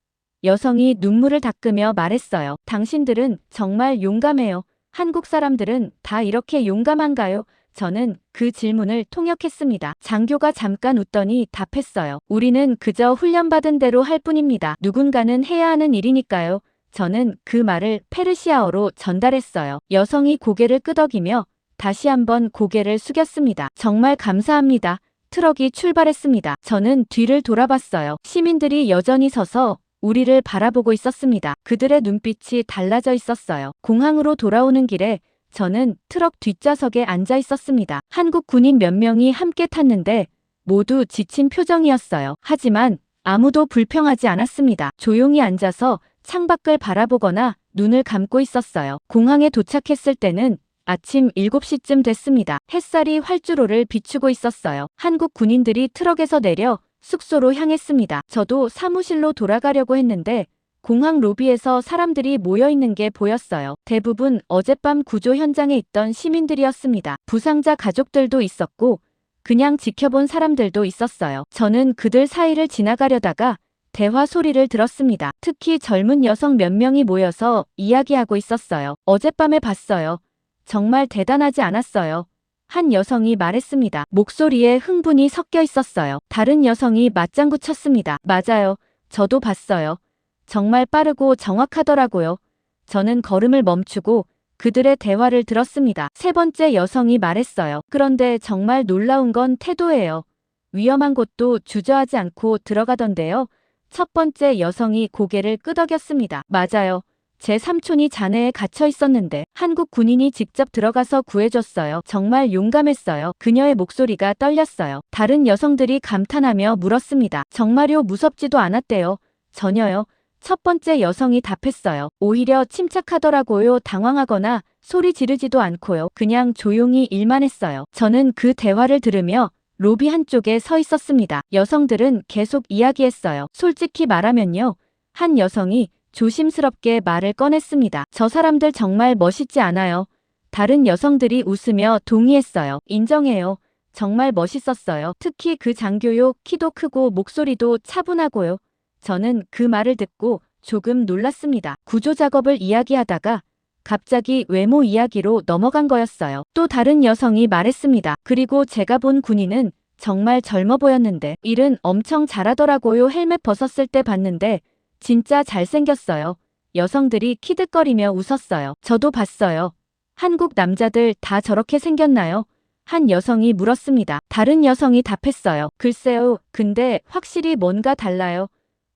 여성이 눈물을 닦으며 말했어요. 당신들은 정말 용감해요. 한국 사람들은 다 이렇게 용감한가요? 저는 그 질문을 통역했습니다. 장교가 잠깐 웃더니 답했어요. 우리는 그저 훈련받은 대로 할 뿐입니다. 누군가는 해야 하는 일이니까요. 저는 그 말을 페르시아어로 전달했어요. 여성이 고개를 끄덕이며 다시 한번 고개를 숙였습니다. 정말 감사합니다. 트럭이 출발했습니다. 저는 뒤를 돌아봤어요. 시민들이 여전히 서서 우리를 바라보고 있었습니다. 그들의 눈빛이 달라져 있었어요. 공항으로 돌아오는 길에 저는 트럭 뒷좌석에 앉아 있었습니다. 한국 군인 몇 명이 함께 탔는데 모두 지친 표정이었어요. 하지만 아무도 불평하지 않았습니다. 조용히 앉아서 창밖을 바라보거나 눈을 감고 있었어요. 공항에 도착했을 때는 아침 7시쯤 됐습니다. 햇살이 활주로를 비추고 있었어요. 한국 군인들이 트럭에서 내려 숙소로 향했습니다. 저도 사무실로 돌아가려고 했는데 공항 로비에서 사람들이 모여 있는 게 보였어요. 대부분 어젯밤 구조 현장에 있던 시민들이었습니다. 부상자 가족들도 있었고 그냥 지켜본 사람들도 있었어요. 저는 그들 사이를 지나가려다가 대화 소리를 들었습니다. 특히 젊은 여성 몇 명이 모여서 이야기하고 있었어요. 어젯밤에 봤어요. 정말 대단하지 않았어요. 한 여성이 말했습니다. 목소리에 흥분이 섞여 있었어요. 다른 여성이 맞장구 쳤습니다. 맞아요. 저도 봤어요. 정말 빠르고 정확하더라고요. 저는 걸음을 멈추고 그들의 대화를 들었습니다. 세 번째 여성이 말했어요. 그런데 정말 놀라운 건 태도예요. 위험한 곳도 주저하지 않고 들어가던데요. 첫 번째 여성이 고개를 끄덕였습니다. 맞아요. 제 삼촌이 잔해에 갇혀 있었는데 한국 군인이 직접 들어가서 구해줬어요. 정말 용감했어요. 그녀의 목소리가 떨렸어요. 다른 여성들이 감탄하며 물었습니다. 정말요? 무섭지도 않았대요. 전혀요. 첫 번째 여성이 답했어요. 오히려 침착하더라고요. 당황하거나 소리 지르지도 않고요. 그냥 조용히 일만 했어요. 저는 그 대화를 들으며 로비 한쪽에 서 있었습니다. 여성들은 계속 이야기했어요. 솔직히 말하면요. 한 여성이 조심스럽게 말을 꺼냈습니다. 저 사람들 정말 멋있지 않아요? 다른 여성들이 웃으며 동의했어요. 인정해요. 정말 멋있었어요. 특히 그 장교요. 키도 크고 목소리도 차분하고요. 저는 그 말을 듣고 조금 놀랐습니다. 구조 작업을 이야기하다가 갑자기 외모 이야기로 넘어간 거였어요. 또 다른 여성이 말했습니다. 그리고 제가 본 군인은 정말 젊어 보였는데 일은 엄청 잘하더라고요. 헬멧 벗었을 때 봤는데 진짜 잘생겼어요. 여성들이 키득거리며 웃었어요. 저도 봤어요. 한국 남자들 다 저렇게 생겼나요? 한 여성이 물었습니다. 다른 여성이 답했어요. 글쎄요, 근데 확실히 뭔가 달라요.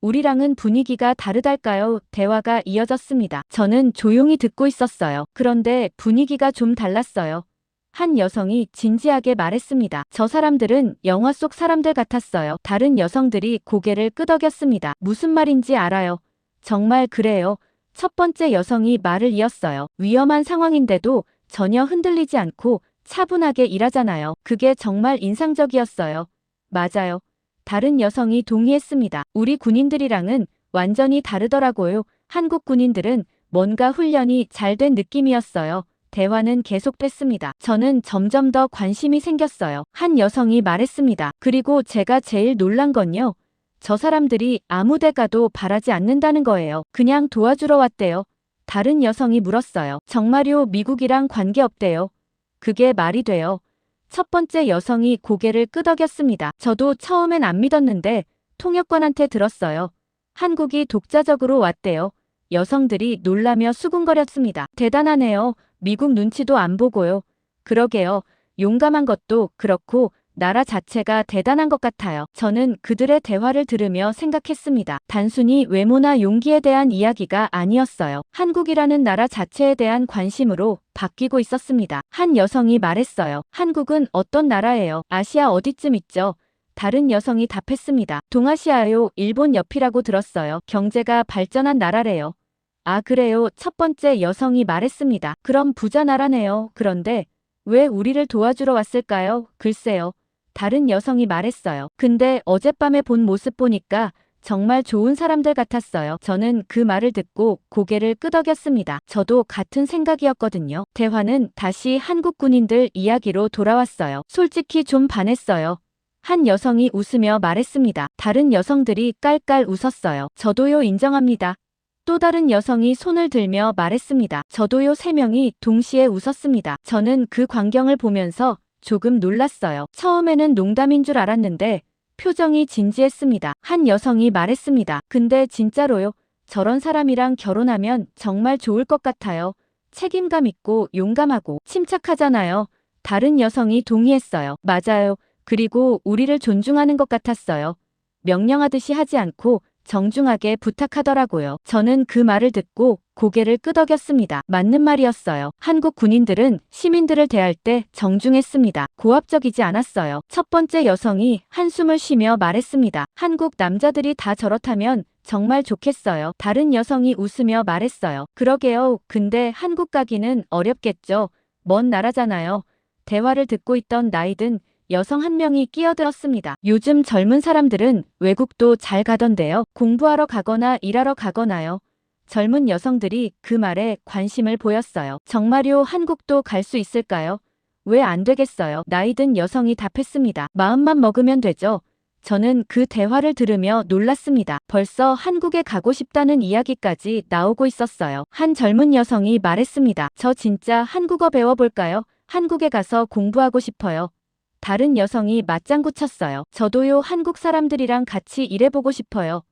우리랑은 분위기가 다르달까요? 대화가 이어졌습니다. 저는 조용히 듣고 있었어요. 그런데 분위기가 좀 달랐어요. 한 여성이 진지하게 말했습니다. 저 사람들은 영화 속 사람들 같았어요. 다른 여성들이 고개를 끄덕였습니다. 무슨 말인지 알아요. 정말 그래요. 첫 번째 여성이 말을 이었어요. 위험한 상황인데도 전혀 흔들리지 않고 차분하게 일하잖아요. 그게 정말 인상적이었어요. 맞아요. 다른 여성이 동의했습니다. 우리 군인들이랑은 완전히 다르더라고요. 한국 군인들은 뭔가 훈련이 잘 된 느낌이었어요. 대화는 계속됐습니다. 저는 점점 더 관심이 생겼어요. 한 여성이 말했습니다. 그리고 제가 제일 놀란 건요. 저 사람들이 아무 데 가도 바라지 않는다는 거예요. 그냥 도와주러 왔대요. 다른 여성이 물었어요. 정말요? 미국이랑 관계없대요. 그게 말이 돼요. 첫 번째 여성이 고개를 끄덕였습니다. 저도 처음엔 안 믿었는데 통역관한테 들었어요. 한국이 독자적으로 왔대요. 여성들이 놀라며 수군거렸습니다. 대단하네요. 미국 눈치도 안 보고요. 그러게요. 용감한 것도 그렇고 나라 자체가 대단한 것 같아요. 저는 그들의 대화를 들으며 생각했습니다. 단순히 외모나 용기에 대한 이야기가 아니었어요. 한국이라는 나라 자체에 대한 관심으로 바뀌고 있었습니다. 한 여성이 말했어요. 한국은 어떤 나라예요? 아시아 어디쯤 있죠? 다른 여성이 답했습니다. 동아시아요. 일본 옆이라고 들었어요. 경제가 발전한 나라래요. 아, 그래요? 첫 번째 여성이 말했습니다. 그럼 부자 나라네요. 그런데 왜 우리를 도와주러 왔을까요? 글쎄요. 다른 여성이 말했어요. 근데 어젯밤에 본 모습 보니까 정말 좋은 사람들 같았어요. 저는 그 말을 듣고 고개를 끄덕였습니다. 저도 같은 생각이었거든요. 대화는 다시 한국 군인들 이야기로 돌아왔어요. 솔직히 좀 반했어요. 한 여성이 웃으며 말했습니다. 다른 여성들이 깔깔 웃었어요. 저도요, 인정합니다. 또 다른 여성이 손을 들며 말했습니다. 저도요. 3명이 동시에 웃었습니다. 저는 그 광경을 보면서 조금 놀랐어요. 처음에는 농담인 줄 알았는데 표정이 진지했습니다. 한 여성이 말했습니다. 근데 진짜로요. 저런 사람이랑 결혼하면 정말 좋을 것 같아요. 책임감 있고 용감하고 침착하잖아요. 다른 여성이 동의했어요. 맞아요. 그리고 우리를 존중하는 것 같았어요. 명령하듯이 하지 않고 정중하게 부탁하더라고요. 저는 그 말을 듣고 고개를 끄덕였습니다. 맞는 말이었어요. 한국 군인들은 시민들을 대할 때 정중했습니다. 고압적이지 않았어요. 첫 번째 여성이 한숨을 쉬며 말했습니다. 한국 남자들이 다 저렇다면 정말 좋겠어요. 다른 여성이 웃으며 말했어요. 그러게요. 근데 한국 가기는 어렵겠죠. 먼 나라잖아요. 대화를 듣고 있던 나이든 여성 한 명이 끼어들었습니다. 요즘 젊은 사람들은 외국도 잘 가던데요. 공부하러 가거나 일하러 가거나요. 젊은 여성들이 그 말에 관심을 보였어요. 정말요? 한국도 갈 수 있을까요? 왜 안 되겠어요? 나이든 여성이 답했습니다. 마음만 먹으면 되죠. 저는 그 대화를 들으며 놀랐습니다. 벌써 한국에 가고 싶다는 이야기까지 나오고 있었어요. 한 젊은 여성이 말했습니다. 저 진짜 한국어 배워볼까요? 한국에 가서 공부하고 싶어요. 다른 여성이 맞장구 쳤어요. 저도요. 한국 사람들이랑 같이 일해보고 싶어요.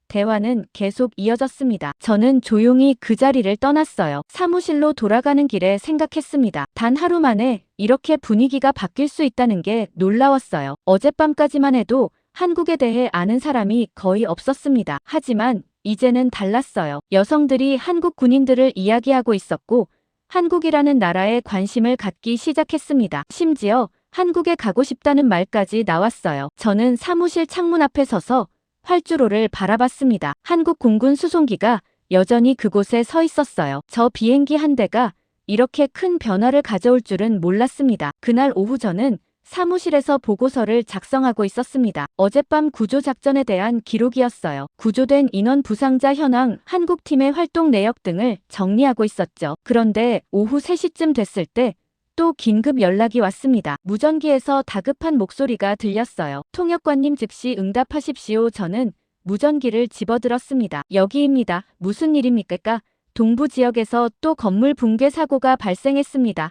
대화는 계속 이어졌습니다. 저는 조용히 그 자리를 떠났어요. 사무실로 돌아가는 길에 생각했습니다. 단 하루 만에 이렇게 분위기가 바뀔 수 있다는 게 놀라웠어요. 어젯밤까지만 해도 한국에 대해 아는 사람이 거의 없었습니다. 하지만 이제는 달랐어요. 여성들이 한국 군인들을 이야기하고 있었고 한국이라는 나라에 관심을 갖기 시작했습니다. 심지어 한국에 가고 싶다는 말까지 나왔어요. 저는 사무실 창문 앞에 서서 활주로를 바라봤습니다. 한국 공군 수송기가 여전히 그곳에 서 있었어요. 저 비행기 한 대가 이렇게 큰 변화를 가져올 줄은 몰랐습니다. 그날 오후 저는 사무실에서 보고서를 작성하고 있었습니다. 어젯밤 구조작전에 대한 기록이었어요. 구조된 인원 부상자 현황, 한국팀의 활동 내역 등을 정리하고 있었죠. 그런데 오후 3시쯤 됐을 때 또 긴급 연락이 왔습니다. 무전기에서 다급한 목소리가 들렸어요. 통역관님 즉시 응답하십시오. 저는 무전기를 집어들었습니다. 여기입니다. 무슨 일입니까? 동부 지역에서 또 건물 붕괴 사고가 발생했습니다.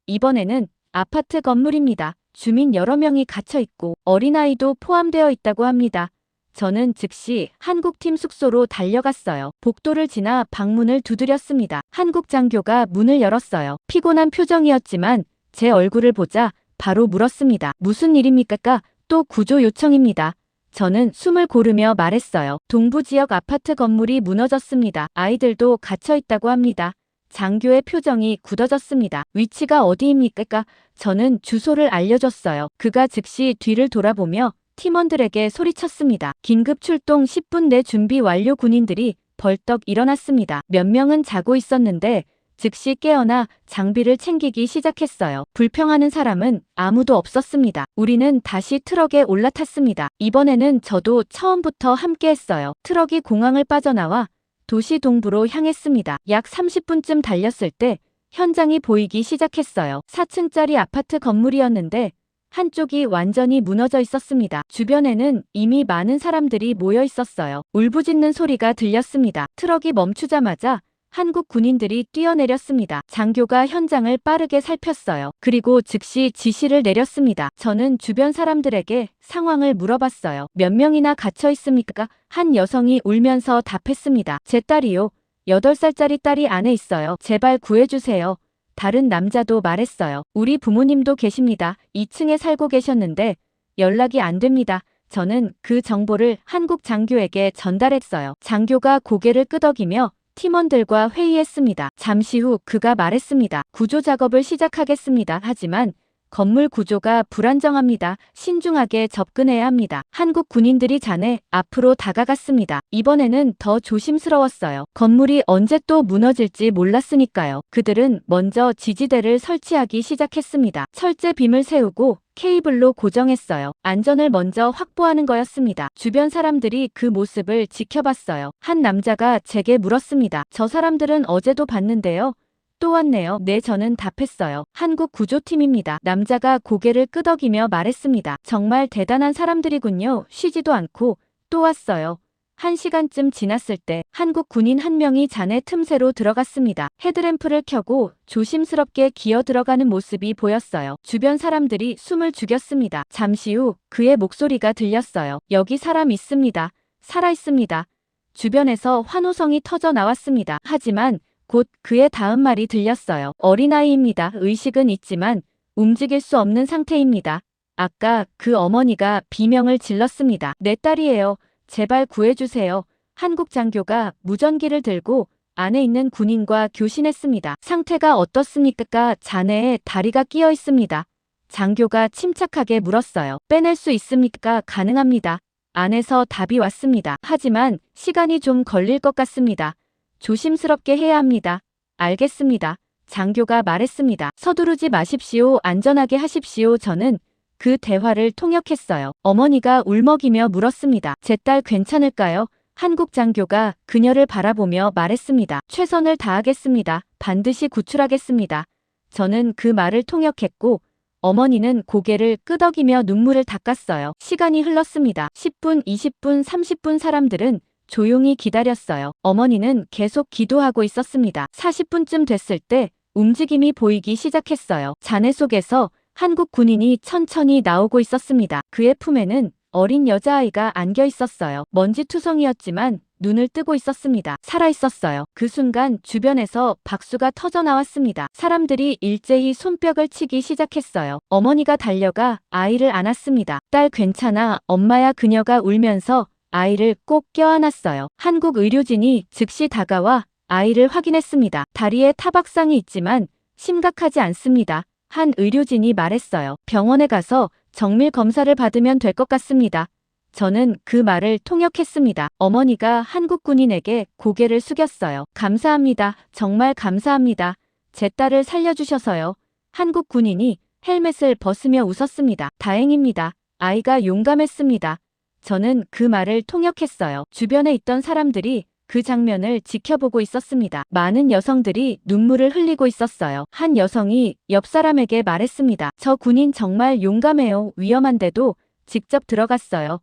이번에는 아파트 건물입니다. 주민 여러 명이 갇혀 있고 어린아이도 포함되어 있다고 합니다. 저는 즉시 한국팀 숙소로 달려갔어요. 복도를 지나 방문을 두드렸습니다. 한국 장교가 문을 열었어요. 피곤한 표정이었지만 제 얼굴을 보자 바로 물었습니다. 무슨 일입니까? 또 구조 요청입니다. 저는 숨을 고르며 말했어요. 동부 지역 아파트 건물이 무너졌습니다. 아이들도 갇혀 있다고 합니다. 장교의 표정이 굳어졌습니다. 위치가 어디입니까? 저는 주소를 알려줬어요. 그가 즉시 뒤를 돌아보며 팀원들에게 소리쳤습니다. 긴급 출동 10분 내 준비 완료. 군인들이 벌떡 일어났습니다. 몇 명은 자고 있었는데 즉시 깨어나 장비를 챙기기 시작했어요. 불평하는 사람은 아무도 없었습니다. 우리는 다시 트럭에 올라탔습니다. 이번에는 저도 처음부터 함께했어요. 트럭이 공항을 빠져나와 도시 동부로 향했습니다. 약 30분쯤 달렸을 때 현장이 보이기 시작했어요. 4층짜리 아파트 건물이었는데 한쪽이 완전히 무너져 있었습니다. 주변에는 이미 많은 사람들이 모여 있었어요. 울부짖는 소리가 들렸습니다. 트럭이 멈추자마자 한국 군인들이 뛰어내렸습니다. 장교가 현장을 빠르게 살폈어요. 그리고 즉시 지시를 내렸습니다. 저는 주변 사람들에게 상황을 물어봤어요. 몇 명이나 갇혀 있습니까? 한 여성이 울면서 답했습니다. 제 딸이요. 8살짜리 딸이 안에 있어요. 제발 구해주세요. 다른 남자도 말했어요. 우리 부모님도 계십니다. 2층에 살고 계셨는데 연락이 안 됩니다. 저는 그 정보를 한국 장교에게 전달했어요. 장교가 고개를 끄덕이며 팀원들과 회의했습니다. 잠시 후 그가 말했습니다. 구조 작업을 시작하겠습니다. 하지만 건물 구조가 불안정합니다. 신중하게 접근해야 합니다. 한국 군인들이 잔해 앞으로 다가갔습니다. 이번에는 더 조심스러웠어요. 건물이 언제 또 무너질지 몰랐으니까요. 그들은 먼저 지지대를 설치하기 시작했습니다. 철제 빔을 세우고 케이블로 고정했어요. 안전을 먼저 확보하는 거였습니다. 주변 사람들이 그 모습을 지켜봤어요. 한 남자가 제게 물었습니다. 저 사람들은 어제도 봤는데요. 또 왔네요. 네, 저는 답했어요. 한국 구조팀입니다. 남자가 고개를 끄덕이며 말했습니다. 정말 대단한 사람들이군요. 쉬지도 않고 또 왔어요. 1시간쯤 지났을 때 한국 군인 한 명이 잔해 틈새로 들어갔습니다. 헤드램프를 켜고 조심스럽게 기어 들어가는 모습이 보였어요. 주변 사람들이 숨을 죽였습니다. 잠시 후 그의 목소리가 들렸어요. 여기 사람 있습니다. 살아 있습니다. 주변에서 환호성이 터져 나왔습니다. 하지만 곧 그의 다음 말이 들렸어요. 어린아이입니다. 의식은 있지만 움직일 수 없는 상태입니다. 아까 그 어머니가 비명을 질렀습니다. 내 딸이에요. 제발 구해주세요. 한국 장교가 무전기를 들고 안에 있는 군인과 교신했습니다. 상태가 어떻습니까? 잔해에 다리가 끼어 있습니다. 장교가 침착하게 물었어요. 빼낼 수 있습니까? 가능합니다. 안에서 답이 왔습니다. 하지만 시간이 좀 걸릴 것 같습니다. 조심스럽게 해야 합니다. 알겠습니다. 장교가 말했습니다. 서두르지 마십시오. 안전하게 하십시오. 저는 그 대화를 통역했어요. 어머니가 울먹이며 물었습니다. 제 딸 괜찮을까요? 한국 장교가 그녀를 바라보며 말했습니다. 최선을 다하겠습니다. 반드시 구출하겠습니다. 저는 그 말을 통역했고 어머니는 고개를 끄덕이며 눈물을 닦았어요. 시간이 흘렀습니다. 10분, 20분, 30분 사람들은 조용히 기다렸어요. 어머니는 계속 기도하고 있었습니다. 40분쯤 됐을 때 움직임이 보이기 시작했어요. 잔해 속에서 한국 군인이 천천히 나오고 있었습니다. 그의 품에는 어린 여자아이가 안겨 있었어요. 먼지투성이었지만 눈을 뜨고 있었습니다. 살아있었어요. 그 순간 주변에서 박수가 터져 나왔습니다. 사람들이 일제히 손뼉을 치기 시작했어요. 어머니가 달려가 아이를 안았습니다. 딸 괜찮아, 엄마야. 그녀가 울면서 아이를 꼭 껴안았어요. 한국 의료진이 즉시 다가와 아이를 확인했습니다. 다리에 타박상이 있지만 심각하지 않습니다. 한 의료진이 말했어요. 병원에 가서 정밀 검사를 받으면 될 것 같습니다. 저는 그 말을 통역했습니다. 어머니가 한국 군인에게 고개를 숙였어요. 감사합니다. 정말 감사합니다. 제 딸을 살려주셔서요. 한국 군인이 헬멧을 벗으며 웃었습니다. 다행입니다. 아이가 용감했습니다. 저는 그 말을 통역했어요. 주변에 있던 사람들이 그 장면을 지켜보고 있었습니다. 많은 여성들이 눈물을 흘리고 있었어요. 한 여성이 옆 사람에게 말했습니다. 저 군인 정말 용감해요. 위험한데도 직접 들어갔어요.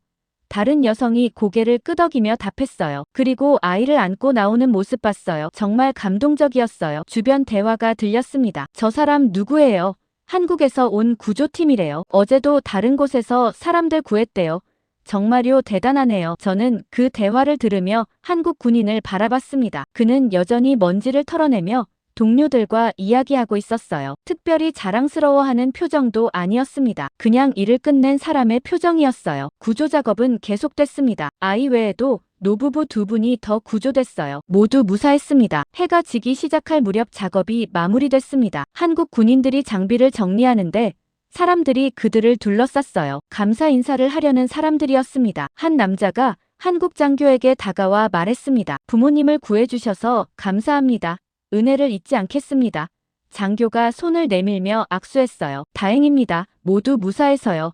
다른 여성이 고개를 끄덕이며 답했어요. 그리고 아이를 안고 나오는 모습 봤어요. 정말 감동적이었어요. 주변 대화가 들렸습니다. 저 사람 누구예요? 한국에서 온 구조팀이래요. 어제도 다른 곳에서 사람들 구했대요. 정말요 대단하네요. 저는 그 대화를 들으며 한국 군인을 바라봤습니다. 그는 여전히 먼지를 털어내며 동료들과 이야기하고 있었어요. 특별히 자랑스러워하는 표정도 아니었습니다. 그냥 일을 끝낸 사람의 표정이었어요. 구조 작업은 계속됐습니다. 아이 외에도 노부부 2분이 더 구조됐어요. 모두 무사했습니다. 해가 지기 시작할 무렵 작업이 마무리됐습니다. 한국 군인들이 장비를 정리하는데 사람들이 그들을 둘러쌌어요. 감사 인사를 하려는 사람들이었습니다. 한 남자가 한국 장교에게 다가와 말했습니다. 부모님을 구해주셔서 감사합니다. 은혜를 잊지 않겠습니다. 장교가 손을 내밀며 악수했어요. 다행입니다. 모두 무사해서요.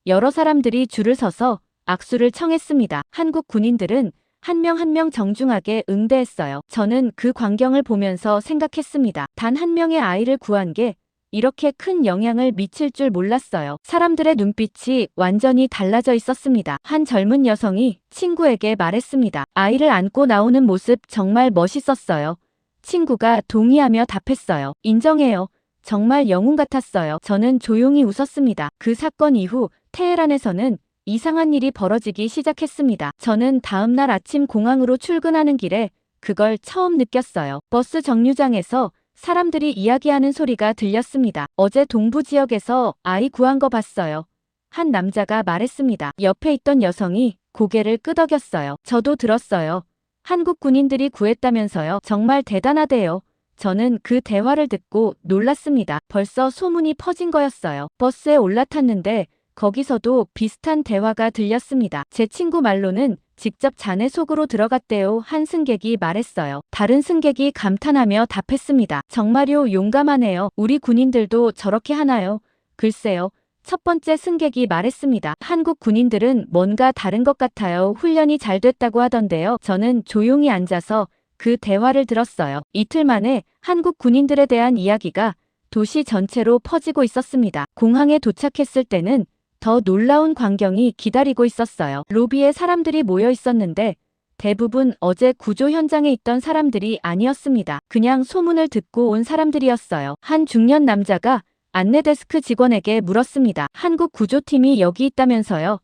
여러 사람들이 줄을 서서 악수를 청했습니다. 한국 군인들은 한 명 한 명 정중하게 응대했어요. 저는 그 광경을 보면서 생각했습니다. 단 한 명의 아이를 구한 게 이렇게 큰 영향을 미칠 줄 몰랐어요. 사람들의 눈빛이 완전히 달라져 있었습니다. 한 젊은 여성이 친구에게 말했습니다. 아이를 안고 나오는 모습 정말 멋있었어요. 친구가 동의하며 답했어요. 인정해요. 정말 영웅 같았어요. 저는 조용히 웃었습니다. 그 사건 이후 테헤란에서는 이상한 일이 벌어지기 시작했습니다. 저는 다음 날 아침 공항으로 출근하는 길에 그걸 처음 느꼈어요. 버스 정류장에서 사람들이 이야기하는 소리가 들렸습니다. 어제 동부 지역에서 아이 구한 거 봤어요. 한 남자가 말했습니다. 옆에 있던 여성이 고개를 끄덕였어요. 저도 들었어요. 한국 군인들이 구했다면서요. 정말 대단하대요. 저는 그 대화를 듣고 놀랐습니다. 벌써 소문이 퍼진 거였어요. 버스에 올라탔는데 거기서도 비슷한 대화가 들렸습니다. 제 친구 말로는 직접 자네 속으로 들어갔대요. 한 승객이 말했어요. 다른 승객이 감탄하며 답했습니다. 정말요 용감하네요. 우리 군인들도 저렇게 하나요? 글쎄요. 첫 번째 승객이 말했습니다. 한국 군인들은 뭔가 다른 것 같아요. 훈련이 잘 됐다고 하던데요. 저는 조용히 앉아서 그 대화를 들었어요. 이틀 만에 한국 군인들에 대한 이야기가 도시 전체로 퍼지고 있었습니다. 공항에 도착했을 때는 더 놀라운 광경이 기다리고 있었어요. 로비에 사람들이 모여 있었는데 대부분 어제 구조 현장에 있던 사람들이 아니었습니다. 그냥 소문을 듣고 온 사람들이었어요. 한 중년 남자가 안내 데스크 직원에게 물었습니다. 한국 구조팀이 여기 있다면서요.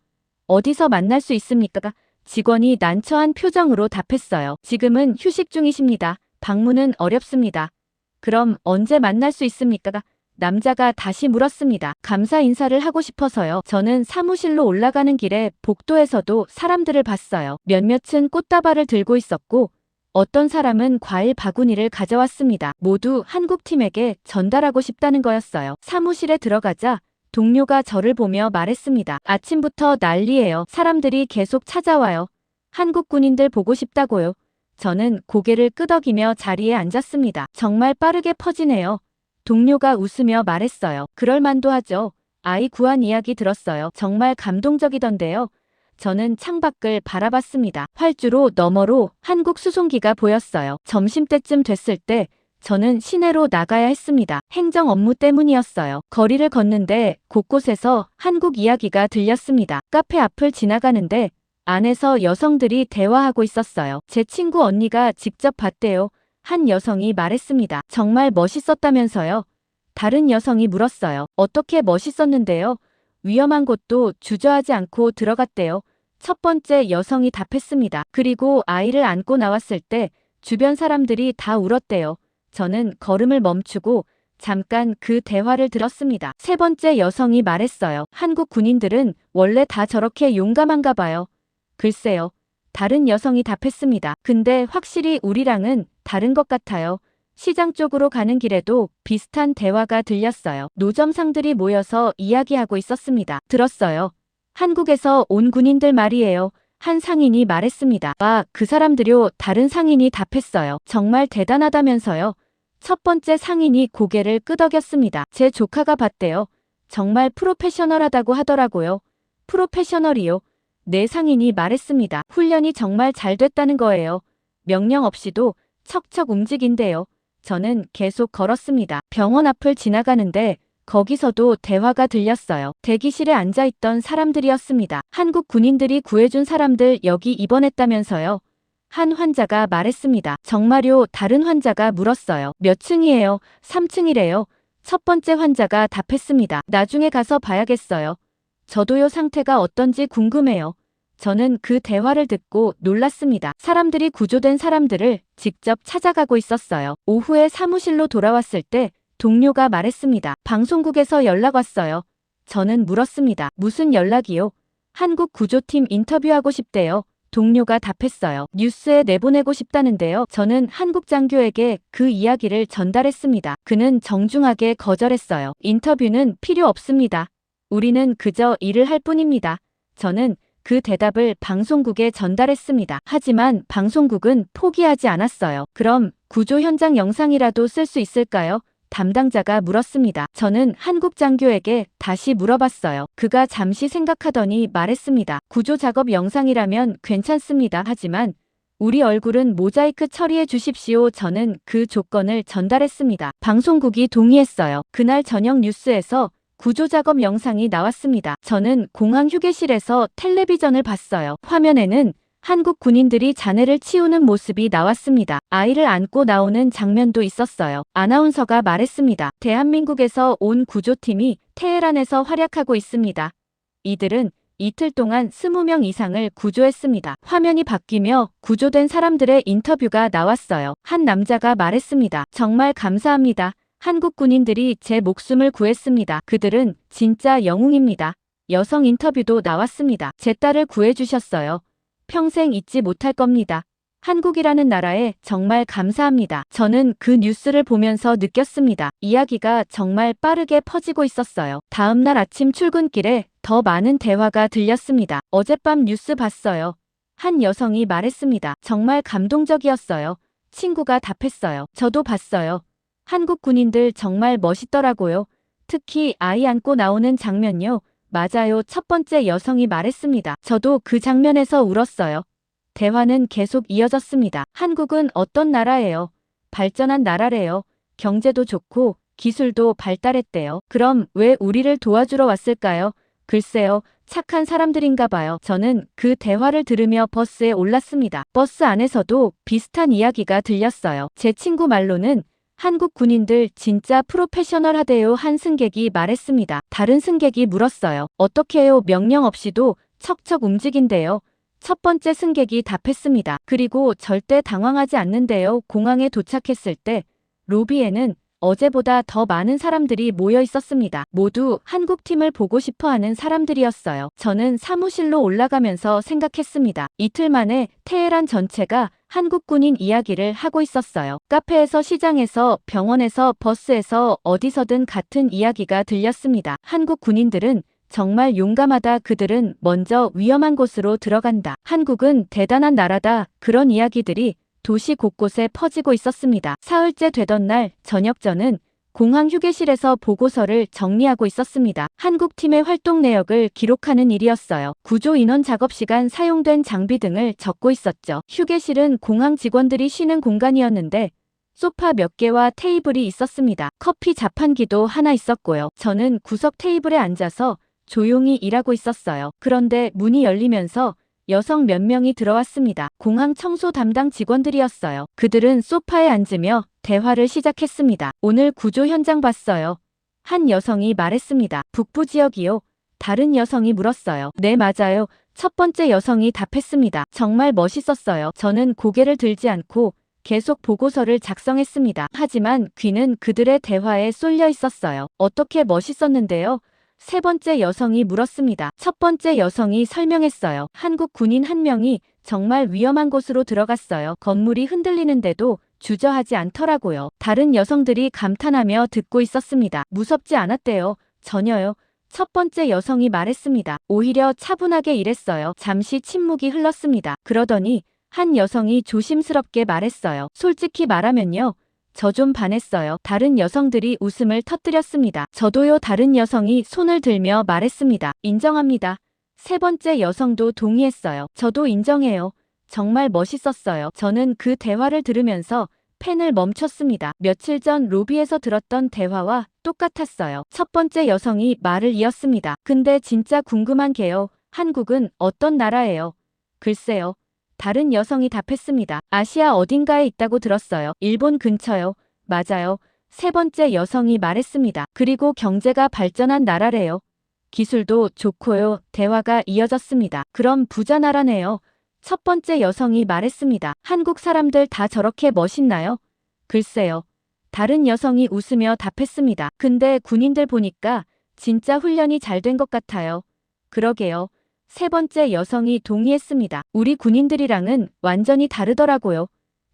어디서 만날 수 있습니까? 직원이 난처한 표정으로 답했어요. 지금은 휴식 중이십니다. 방문은 어렵습니다. 그럼 언제 만날 수 있습니까? 남자가 다시 물었습니다. 감사 인사를 하고 싶어서요. 저는 사무실로 올라가는 길에 복도에서도 사람들을 봤어요. 몇몇은 꽃다발을 들고 있었고 어떤 사람은 과일 바구니를 가져왔습니다. 모두 한국팀에게 전달하고 싶다는 거였어요. 사무실에 들어가자 동료가 저를 보며 말했습니다. 아침부터 난리예요. 사람들이 계속 찾아와요. 한국 군인들 보고 싶다고요. 저는 고개를 끄덕이며 자리에 앉았습니다. 정말 빠르게 퍼지네요. 동료가 웃으며 말했어요. 그럴 만도 하죠. 아이 구한 이야기 들었어요. 정말 감동적이던데요. 저는 창밖을 바라봤습니다. 활주로 너머로 한국 수송기가 보였어요. 점심때쯤 됐을 때 저는 시내로 나가야 했습니다. 행정 업무 때문이었어요. 거리를 걷는데 곳곳에서 한국 이야기가 들렸습니다. 카페 앞을 지나가는데 안에서 여성들이 대화하고 있었어요. 제 친구 언니가 직접 봤대요. 한 여성이 말했습니다. 정말 멋있었다면서요? 다른 여성이 물었어요. 어떻게 멋있었는데요? 위험한 곳도 주저하지 않고 들어갔대요. 첫 번째 여성이 답했습니다. 그리고 아이를 안고 나왔을 때 주변 사람들이 다 울었대요. 저는 걸음을 멈추고 잠깐 그 대화를 들었습니다. 세 번째 여성이 말했어요. 한국 군인들은 원래 다 저렇게 용감한가 봐요. 글쎄요. 다른 여성이 답했습니다. 근데 확실히 우리랑은 다른 것 같아요. 시장 쪽으로 가는 길에도 비슷한 대화가 들렸어요. 노점상들이 모여서 이야기하고 있었습니다. 들었어요. 한국에서 온 군인들 말이에요. 한 상인이 말했습니다. 아, 그 사람들요. 다른 상인이 답했어요. 정말 대단하다면서요. 첫 번째 상인이 고개를 끄덕였습니다. 제 조카가 봤대요. 정말 프로페셔널하다고 하더라고요. 프로페셔널이요. 네, 상인이 말했습니다. 훈련이 정말 잘 됐다는 거예요. 명령 없이도 척척 움직인대요. 저는 계속 걸었습니다. 병원 앞을 지나가는데 거기서도 대화가 들렸어요. 대기실에 앉아있던 사람들이었습니다. 한국 군인들이 구해준 사람들 여기 입원했다면서요. 한 환자가 말했습니다. 정말요? 다른 환자가 물었어요. 몇 층이에요? 3층이래요. 첫 번째 환자가 답했습니다. 나중에 가서 봐야겠어요. 저도요 상태가 어떤지 궁금해요. 저는 그 대화를 듣고 놀랐습니다. 사람들이 구조된 사람들을 직접 찾아가고 있었어요. 오후에 사무실로 돌아왔을 때 동료가 말했습니다. 방송국에서 연락 왔어요. 저는 물었습니다. 무슨 연락이요? 한국 구조팀 인터뷰하고 싶대요. 동료가 답했어요. 뉴스에 내보내고 싶다는데요. 저는 한국 장교에게 그 이야기를 전달했습니다. 그는 정중하게 거절했어요. 인터뷰는 필요 없습니다. 우리는 그저 일을 할 뿐입니다. 저는 그 대답을 방송국에 전달했습니다. 하지만 방송국은 포기하지 않았어요. 그럼 구조 현장 영상이라도 쓸 수 있을까요? 담당자가 물었습니다. 저는 한국 장교에게 다시 물어봤어요. 그가 잠시 생각하더니 말했습니다. 구조 작업 영상이라면 괜찮습니다. 하지만 우리 얼굴은 모자이크 처리해 주십시오. 저는 그 조건을 전달했습니다. 방송국이 동의했어요. 그날 저녁 뉴스에서 구조 작업 영상이 나왔습니다. 저는 공항 휴게실에서 텔레비전을 봤어요. 화면에는 한국 군인들이 잔해를 치우는 모습이 나왔습니다. 아이를 안고 나오는 장면도 있었어요. 아나운서가 말했습니다. 대한민국에서 온 구조팀이 테헤란에서 활약하고 있습니다. 이들은 이틀 동안 20명 이상을 구조했습니다. 화면이 바뀌며 구조된 사람들의 인터뷰가 나왔어요. 한 남자가 말했습니다. 정말 감사합니다. 한국 군인들이 제 목숨을 구했습니다. 그들은 진짜 영웅입니다. 여성 인터뷰도 나왔습니다. 제 딸을 구해주셨어요. 평생 잊지 못할 겁니다. 한국이라는 나라에 정말 감사합니다. 저는 그 뉴스를 보면서 느꼈습니다. 이야기가 정말 빠르게 퍼지고 있었어요. 다음 날 아침 출근길에 더 많은 대화가 들렸습니다. 어젯밤 뉴스 봤어요. 한 여성이 말했습니다. 정말 감동적이었어요. 친구가 답했어요. 저도 봤어요. 한국 군인들 정말 멋있더라고요. 특히 아이 안고 나오는 장면요. 맞아요. 첫 번째 여성이 말했습니다. 저도 그 장면에서 울었어요. 대화는 계속 이어졌습니다. 한국은 어떤 나라예요? 발전한 나라래요. 경제도 좋고 기술도 발달했대요. 그럼 왜 우리를 도와주러 왔을까요? 글쎄요. 착한 사람들인가 봐요. 저는 그 대화를 들으며 버스에 올랐습니다. 버스 안에서도 비슷한 이야기가 들렸어요. 제 친구 말로는 한국 군인들 진짜 프로페셔널하대요. 한 승객이 말했습니다. 다른 승객이 물었어요. 어떻게 해요? 명령 없이도 척척 움직인대요. 첫 번째 승객이 답했습니다. 그리고 절대 당황하지 않는데요. 공항에 도착했을 때 로비에는 어제보다 더 많은 사람들이 모여 있었습니다. 모두 한국 팀을 보고 싶어하는 사람들이었어요. 저는 사무실로 올라가면서 생각했습니다. 이틀 만에 테헤란 전체가 한국 군인 이야기를 하고 있었어요. 카페에서, 시장에서, 병원에서, 버스에서 어디서든 같은 이야기가 들렸습니다. 한국 군인들은 정말 용감하다. 그들은 먼저 위험한 곳으로 들어간다. 한국은 대단한 나라다. 그런 이야기들이 도시 곳곳에 퍼지고 있었습니다. 사흘째 되던 날 저녁 저는 공항 휴게실에서 보고서를 정리하고 있었습니다. 한국팀의 활동 내역을 기록하는 일이었어요. 구조 인원 작업 시간, 사용된 장비 등을 적고 있었죠. 휴게실은 공항 직원들이 쉬는 공간이었는데 소파 몇 개와 테이블이 있었습니다. 커피 자판기도 하나 있었고요. 저는 구석 테이블에 앉아서 조용히 일하고 있었어요. 그런데 문이 열리면서 여성 몇 명이 들어왔습니다. 공항 청소 담당 직원들이었어요. 그들은 소파에 앉으며 대화를 시작했습니다. 오늘 구조 현장 봤어요. 한 여성이 말했습니다. 북부 지역이요? 다른 여성이 물었어요. 네, 맞아요. 첫 번째 여성이 답했습니다. 정말 멋있었어요. 저는 고개를 들지 않고 계속 보고서를 작성했습니다. 하지만 귀는 그들의 대화에 쏠려 있었어요. 어떻게 멋있었는데요? 세 번째 여성이 물었습니다. 첫 번째 여성이 설명했어요. 한국 군인 한 명이 정말 위험한 곳으로 들어갔어요. 건물이 흔들리는데도 주저하지 않더라고요. 다른 여성들이 감탄하며 듣고 있었습니다. 무섭지 않았대요. 전혀요. 첫 번째 여성이 말했습니다. 오히려 차분하게 일했어요. 잠시 침묵이 흘렀습니다. 그러더니 한 여성이 조심스럽게 말했어요. 솔직히 말하면요. 저 좀 반했어요. 다른 여성들이 웃음을 터뜨렸습니다. 저도요. 다른 여성이 손을 들며 말했습니다. 인정합니다. 세 번째 여성도 동의했어요. 저도 인정해요. 정말 멋있었어요. 저는 그 대화를 들으면서 펜을 멈췄습니다. 며칠 전 로비에서 들었던 대화와 똑같았어요. 첫 번째 여성이 말을 이었습니다. 근데 진짜 궁금한 게요. 한국은 어떤 나라예요? 글쎄요. 다른 여성이 답했습니다. 아시아 어딘가에 있다고 들었어요. 일본 근처요. 맞아요. 세 번째 여성이 말했습니다. 그리고 경제가 발전한 나라래요. 기술도 좋고요. 대화가 이어졌습니다. 그럼 부자 나라네요. 첫 번째 여성이 말했습니다. 한국 사람들 다 저렇게 멋있나요? 글쎄요. 다른 여성이 웃으며 답했습니다. 근데 군인들 보니까 진짜 훈련이 잘 된 것 같아요. 그러게요. 세 번째 여성이 동의했습니다. 우리 군인들이랑은 완전히 다르더라고요.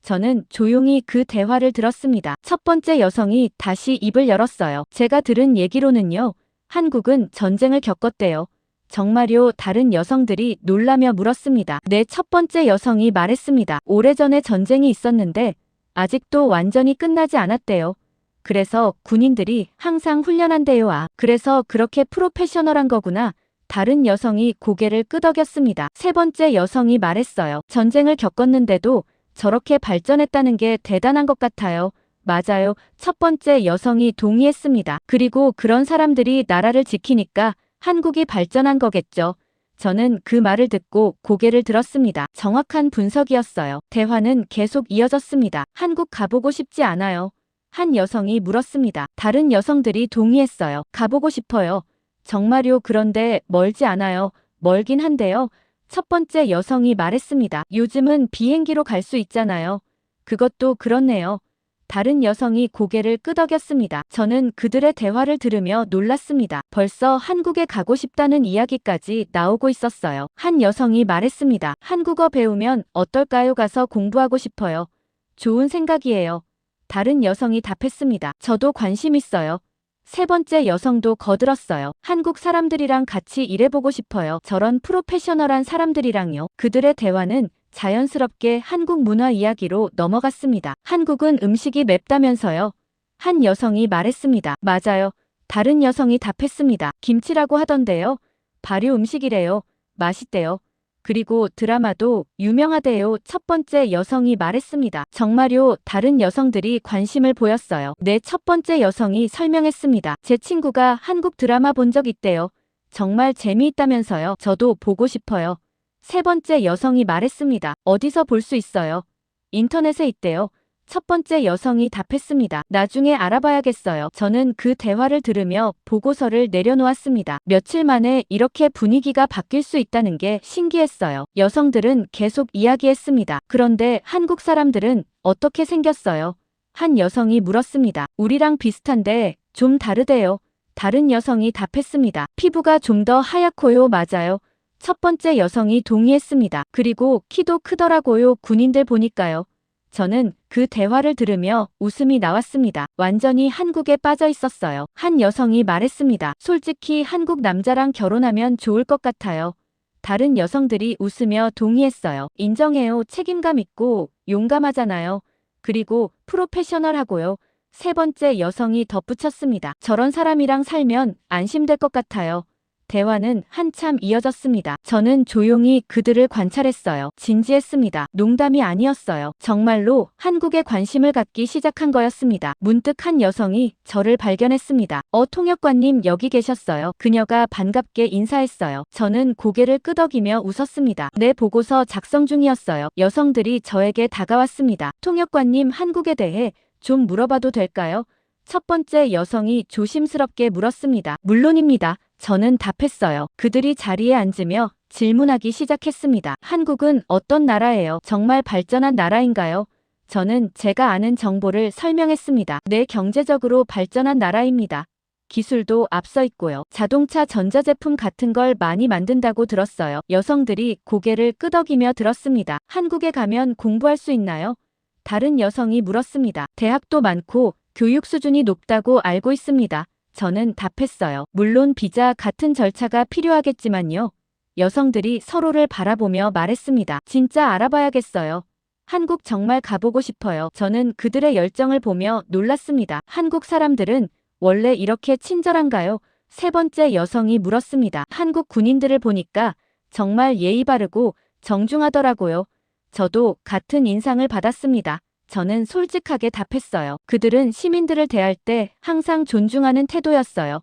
저는 조용히 그 대화를 들었습니다. 첫 번째 여성이 다시 입을 열었어요. 제가 들은 얘기로는요. 한국은 전쟁을 겪었대요. 정말요? 다른 여성들이 놀라며 물었습니다. 네, 첫 번째 여성이 말했습니다. 오래전에 전쟁이 있었는데 아직도 완전히 끝나지 않았대요. 그래서 군인들이 항상 훈련한대요. 아, 그래서 그렇게 프로페셔널한 거구나. 다른 여성이 고개를 끄덕였습니다. 세 번째 여성이 말했어요. 전쟁을 겪었는데도 저렇게 발전했다는 게 대단한 것 같아요. 맞아요. 첫 번째 여성이 동의했습니다. 그리고 그런 사람들이 나라를 지키니까 한국이 발전한 거겠죠. 저는 그 말을 듣고 고개를 들었습니다. 정확한 분석이었어요. 대화는 계속 이어졌습니다. 한국 가보고 싶지 않아요. 한 여성이 물었습니다. 다른 여성들이 동의했어요. 가보고 싶어요. 정말요? 그런데 멀지 않아요. 멀긴 한데요. 첫 번째 여성이 말했습니다. 요즘은 비행기로 갈 수 있잖아요. 그것도 그렇네요. 다른 여성이 고개를 끄덕였습니다. 저는 그들의 대화를 들으며 놀랐습니다. 벌써 한국에 가고 싶다는 이야기까지 나오고 있었어요. 한 여성이 말했습니다. 한국어 배우면 어떨까요? 가서 공부하고 싶어요. 좋은 생각이에요. 다른 여성이 답했습니다. 저도 관심 있어요. 세 번째 여성도 거들었어요. 한국 사람들이랑 같이 일해보고 싶어요. 저런 프로페셔널한 사람들이랑요. 그들의 대화는 자연스럽게 한국 문화 이야기로 넘어갔습니다. 한국은 음식이 맵다면서요. 한 여성이 말했습니다. 맞아요. 다른 여성이 답했습니다. 김치라고 하던데요. 발효 음식이래요. 맛있대요. 그리고 드라마도 유명하대요. 첫 번째 여성이 말했습니다. 정말요? 다른 여성들이 관심을 보였어요. 네, 첫 번째 여성이 설명했습니다. 제 친구가 한국 드라마 본 적 있대요. 정말 재미있다면서요. 저도 보고 싶어요. 세 번째 여성이 말했습니다. 어디서 볼 수 있어요? 인터넷에 있대요. 첫 번째 여성이 답했습니다. 나중에 알아봐야겠어요. 저는 그 대화를 들으며 보고서를 내려놓았습니다. 며칠 만에 이렇게 분위기가 바뀔 수 있다는 게 신기했어요. 여성들은 계속 이야기했습니다. 그런데 한국 사람들은 어떻게 생겼어요? 한 여성이 물었습니다. 우리랑 비슷한데 좀 다르대요. 다른 여성이 답했습니다. 피부가 좀 더 하얗고요. 맞아요. 첫 번째 여성이 동의했습니다. 그리고 키도 크더라고요. 군인들 보니까요. 저는 그 대화를 들으며 웃음이 나왔습니다. 완전히 한국에 빠져 있었어요. 한 여성이 말했습니다. 솔직히 한국 남자랑 결혼하면 좋을 것 같아요. 다른 여성들이 웃으며 동의했어요. 인정해요. 책임감 있고 용감하잖아요. 그리고 프로페셔널하고요. 세 번째 여성이 덧붙였습니다. 저런 사람이랑 살면 안심될 것 같아요. 대화는 한참 이어졌습니다. 저는 조용히 그들을 관찰했어요. 진지했습니다. 농담이 아니었어요. 정말로 한국에 관심을 갖기 시작한 거였습니다. 문득 한 여성이 저를 발견했습니다. 통역관님 여기 계셨어요. 그녀가 반갑게 인사했어요. 저는 고개를 끄덕이며 웃었습니다. 내 보고서 작성 중이었어요. 여성들이 저에게 다가왔습니다. 통역관님 한국에 대해 좀 물어봐도 될까요? 첫 번째 여성이 조심스럽게 물었습니다. 물론입니다. 저는 답했어요. 그들이 자리에 앉으며 질문하기 시작했습니다. 한국은 어떤 나라예요? 정말 발전한 나라인가요? 저는 제가 아는 정보를 설명했습니다. 네, 경제적으로 발전한 나라입니다. 기술도 앞서 있고요. 자동차 전자제품 같은 걸 많이 만든다고 들었어요. 여성들이 고개를 끄덕이며 들었습니다. 한국에 가면 공부할 수 있나요? 다른 여성이 물었습니다. 대학도 많고 교육 수준이 높다고 알고 있습니다. 저는 답했어요. 물론 비자 같은 절차가 필요하겠지만요. 여성들이 서로를 바라보며 말했습니다. 진짜 알아봐야겠어요. 한국 정말 가보고 싶어요. 저는 그들의 열정을 보며 놀랐습니다. 한국 사람들은 원래 이렇게 친절한가요? 세 번째 여성이 물었습니다. 한국 군인들을 보니까 정말 예의 바르고 정중하더라고요. 저도 같은 인상을 받았습니다. 저는 솔직하게 답했어요. 그들은 시민들을 대할 때 항상 존중하는 태도였어요.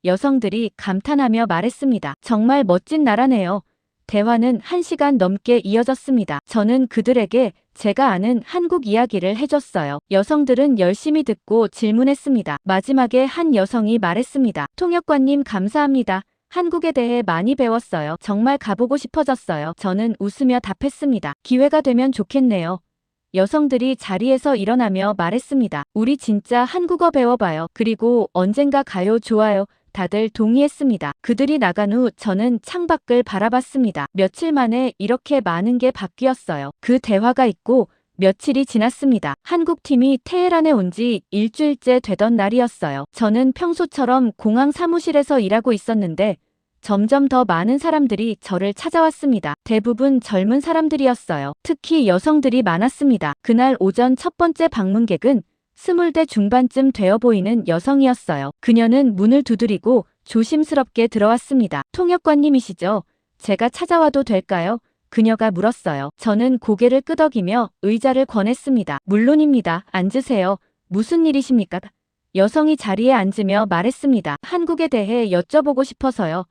여성들이 감탄하며 말했습니다. 정말 멋진 나라네요. 대화는 1시간 넘게 이어졌습니다. 저는 그들에게 제가 아는 한국 이야기를 해줬어요. 여성들은 열심히 듣고 질문했습니다. 마지막에 한 여성이 말했습니다. 통역관님 감사합니다. 한국에 대해 많이 배웠어요. 정말 가보고 싶어졌어요. 저는 웃으며 답했습니다. 기회가 되면 좋겠네요. 여성들이 자리에서 일어나며 말했습니다. 우리 진짜 한국어 배워봐요. 그리고 언젠가 가요. 좋아요. 다들 동의했습니다. 그들이 나간 후 저는 창밖을 바라봤습니다. 며칠 만에 이렇게 많은 게 바뀌었어요. 그 대화가 있고 며칠이 지났습니다. 한국팀이 테헤란에 온 지 일주일째 되던 날이었어요. 저는 평소처럼 공항 사무실에서 일하고 있었는데 점점 더 많은 사람들이 저를 찾아왔습니다. 대부분 젊은 사람들이었어요. 특히 여성들이 많았습니다. 그날 오전 첫 번째 방문객은 20대 중반쯤 되어 보이는 여성이었어요. 그녀는 문을 두드리고 조심스럽게 들어왔습니다. 통역관님이시죠? 제가 찾아와도 될까요? 그녀가 물었어요. 저는 고개를 끄덕이며 의자를 권했습니다. 물론입니다. 앉으세요. 무슨 일이십니까? 여성이 자리에 앉으며 말했습니다. 한국에 대해 여쭤보고 싶어서요.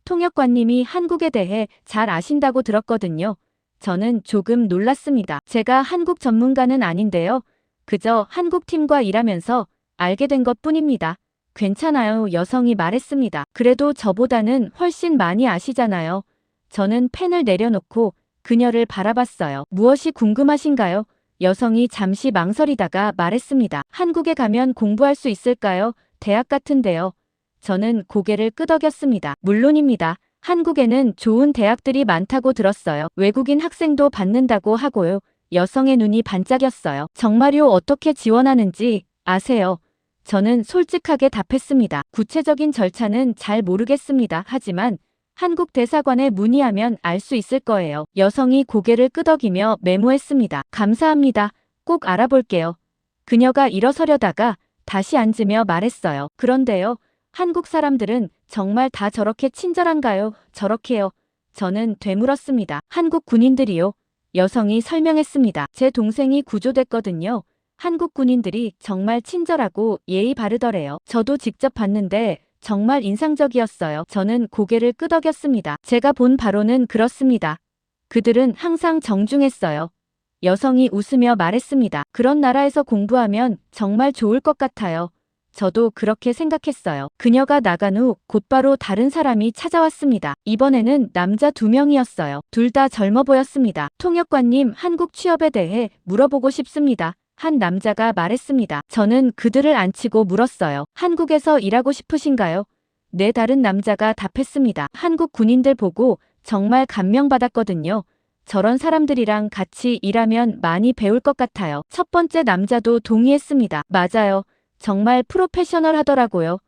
통역관님이 한국에 대해 잘 아신다고 들었거든요. 저는 조금 놀랐습니다. 제가 한국 전문가는 아닌데요. 그저 한국팀과 일하면서 알게 된 것뿐입니다. 괜찮아요. 여성이 말했습니다. 그래도 저보다는 훨씬 많이 아시잖아요. 저는 펜을 내려놓고 그녀를 바라봤어요. 무엇이 궁금하신가요? 여성이 잠시 망설이다가 말했습니다. 한국에 가면 공부할 수 있을까요? 대학 같은데요. 저는 고개를 끄덕였습니다. 물론입니다. 한국에는 좋은 대학들이 많다고 들었어요. 외국인 학생도 받는다고 하고요. 여성의 눈이 반짝였어요. 정말요? 어떻게 지원하는지 아세요? 저는 솔직하게 답했습니다. 구체적인 절차는 잘 모르겠습니다. 하지만 한국 대사관에 문의하면 알 수 있을 거예요. 여성이 고개를 끄덕이며 메모했습니다. 감사합니다. 꼭 알아볼게요. 그녀가 일어서려다가 다시 앉으며 말했어요. 그런데요. 한국 사람들은 정말 다 저렇게 친절한가요? 저렇게요. 저는 되물었습니다. 한국 군인들이요. 여성이 설명했습니다. 제 동생이 구조됐거든요. 한국 군인들이 정말 친절하고 예의 바르더래요. 저도 직접 봤는데 정말 인상적이었어요. 저는 고개를 끄덕였습니다. 제가 본 바로는 그렇습니다. 그들은 항상 정중했어요. 여성이 웃으며 말했습니다. 그런 나라에서 공부하면 정말 좋을 것 같아요. 저도 그렇게 생각했어요. 그녀가 나간 후 곧바로 다른 사람이 찾아왔습니다. 이번에는 남자 2명이었어요. 둘 다 젊어 보였습니다. 통역관님, 한국 취업에 대해 물어보고 싶습니다. 한 남자가 말했습니다. 저는 그들을 앉히고 물었어요. 한국에서 일하고 싶으신가요? 네, 다른 남자가 답했습니다. 한국 군인들 보고 정말 감명받았거든요. 저런 사람들이랑 같이 일하면 많이 배울 것 같아요. 첫 번째 남자도 동의했습니다. 맞아요. 정말 프로페셔널하더라고요.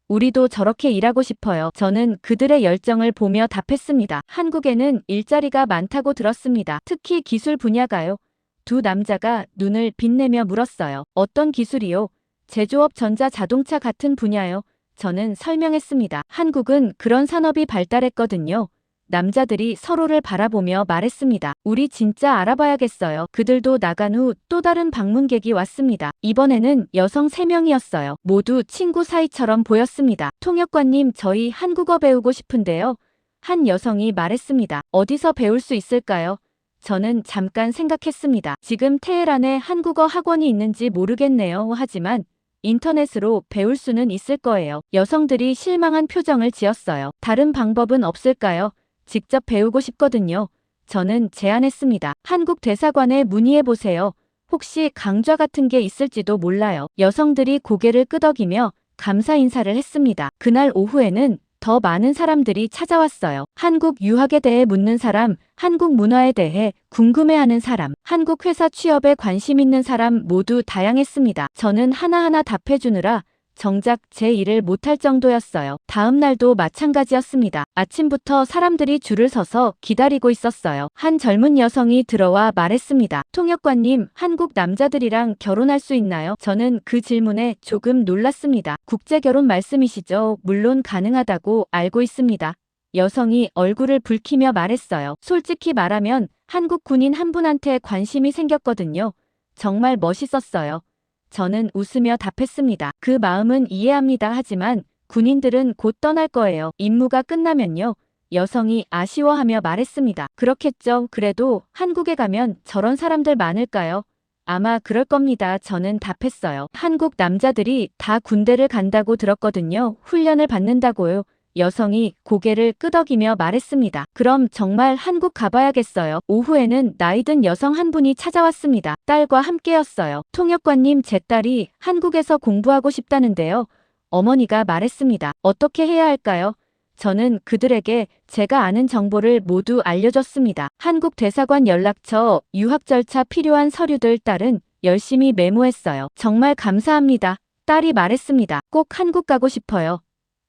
우리도 저렇게 일하고 싶어요. 저는 그들의 열정을 보며 답했습니다. 한국에는 일자리가 많다고 들었습니다. 특히 기술 분야가요. 두 남자가 눈을 빛내며 물었어요. 어떤 기술이요? 제조업, 전자, 자동차 같은 분야요. 저는 설명했습니다. 한국은 그런 산업이 발달했거든요. 남자들이 서로를 바라보며 말했습니다. 우리 진짜 알아봐야겠어요. 그들도 나간 후 또 다른 방문객이 왔습니다. 이번에는 여성 3명이었어요. 모두 친구 사이처럼 보였습니다. 통역관님, 저희 한국어 배우고 싶은데요. 한 여성이 말했습니다. 어디서 배울 수 있을까요? 저는 잠깐 생각했습니다. 지금 테헤란에 한국어 학원이 있는지 모르겠네요. 하지만 인터넷으로 배울 수는 있을 거예요. 여성들이 실망한 표정을 지었어요. 다른 방법은 없을까요? 직접 배우고 싶거든요. 저는 제안했습니다. 한국 대사관에 문의해보세요. 혹시 강좌 같은 게 있을지도 몰라요. 여성들이 고개를 끄덕이며 감사 인사를 했습니다. 그날 오후에는 더 많은 사람들이 찾아왔어요. 한국 유학에 대해 묻는 사람, 한국 문화에 대해 궁금해하는 사람, 한국 회사 취업에 관심 있는 사람 모두 다양했습니다. 저는 하나하나 답해주느라 정작 제 일을 못할 정도였어요. 다음 날도 마찬가지였습니다. 아침부터 사람들이 줄을 서서 기다리고 있었어요. 한 젊은 여성이 들어와 말했습니다. 통역관님, 한국 남자들이랑 결혼할 수 있나요? 저는 그 질문에 조금 놀랐습니다. 국제결혼 말씀이시죠? 물론 가능하다고 알고 있습니다. 여성이 얼굴을 붉히며 말했어요. 솔직히 말하면 한국 군인 한 분한테 관심이 생겼거든요. 정말 멋있었어요. 저는 웃으며 답했습니다. 그 마음은 이해합니다. 하지만 군인들은 곧 떠날 거예요. 임무가 끝나면요. 여성이 아쉬워하며 말했습니다. 그렇겠죠. 그래도 한국에 가면 저런 사람들 많을까요? 아마 그럴 겁니다. 저는 답했어요. 한국 남자들이 다 군대를 간다고 들었거든요. 훈련을 받는다고요. 여성이 고개를 끄덕이며 말했습니다. 그럼 정말 한국 가봐야겠어요. 오후에는 나이든 여성 한 분이 찾아왔습니다. 딸과 함께였어요. 통역관님, 제 딸이 한국에서 공부하고 싶다는데요. 어머니가 말했습니다. 어떻게 해야 할까요? 저는 그들에게 제가 아는 정보를 모두 알려줬습니다. 한국 대사관 연락처, 유학 절차 필요한 서류들 딸은 열심히 메모했어요. 정말 감사합니다. 딸이 말했습니다. 꼭 한국 가고 싶어요.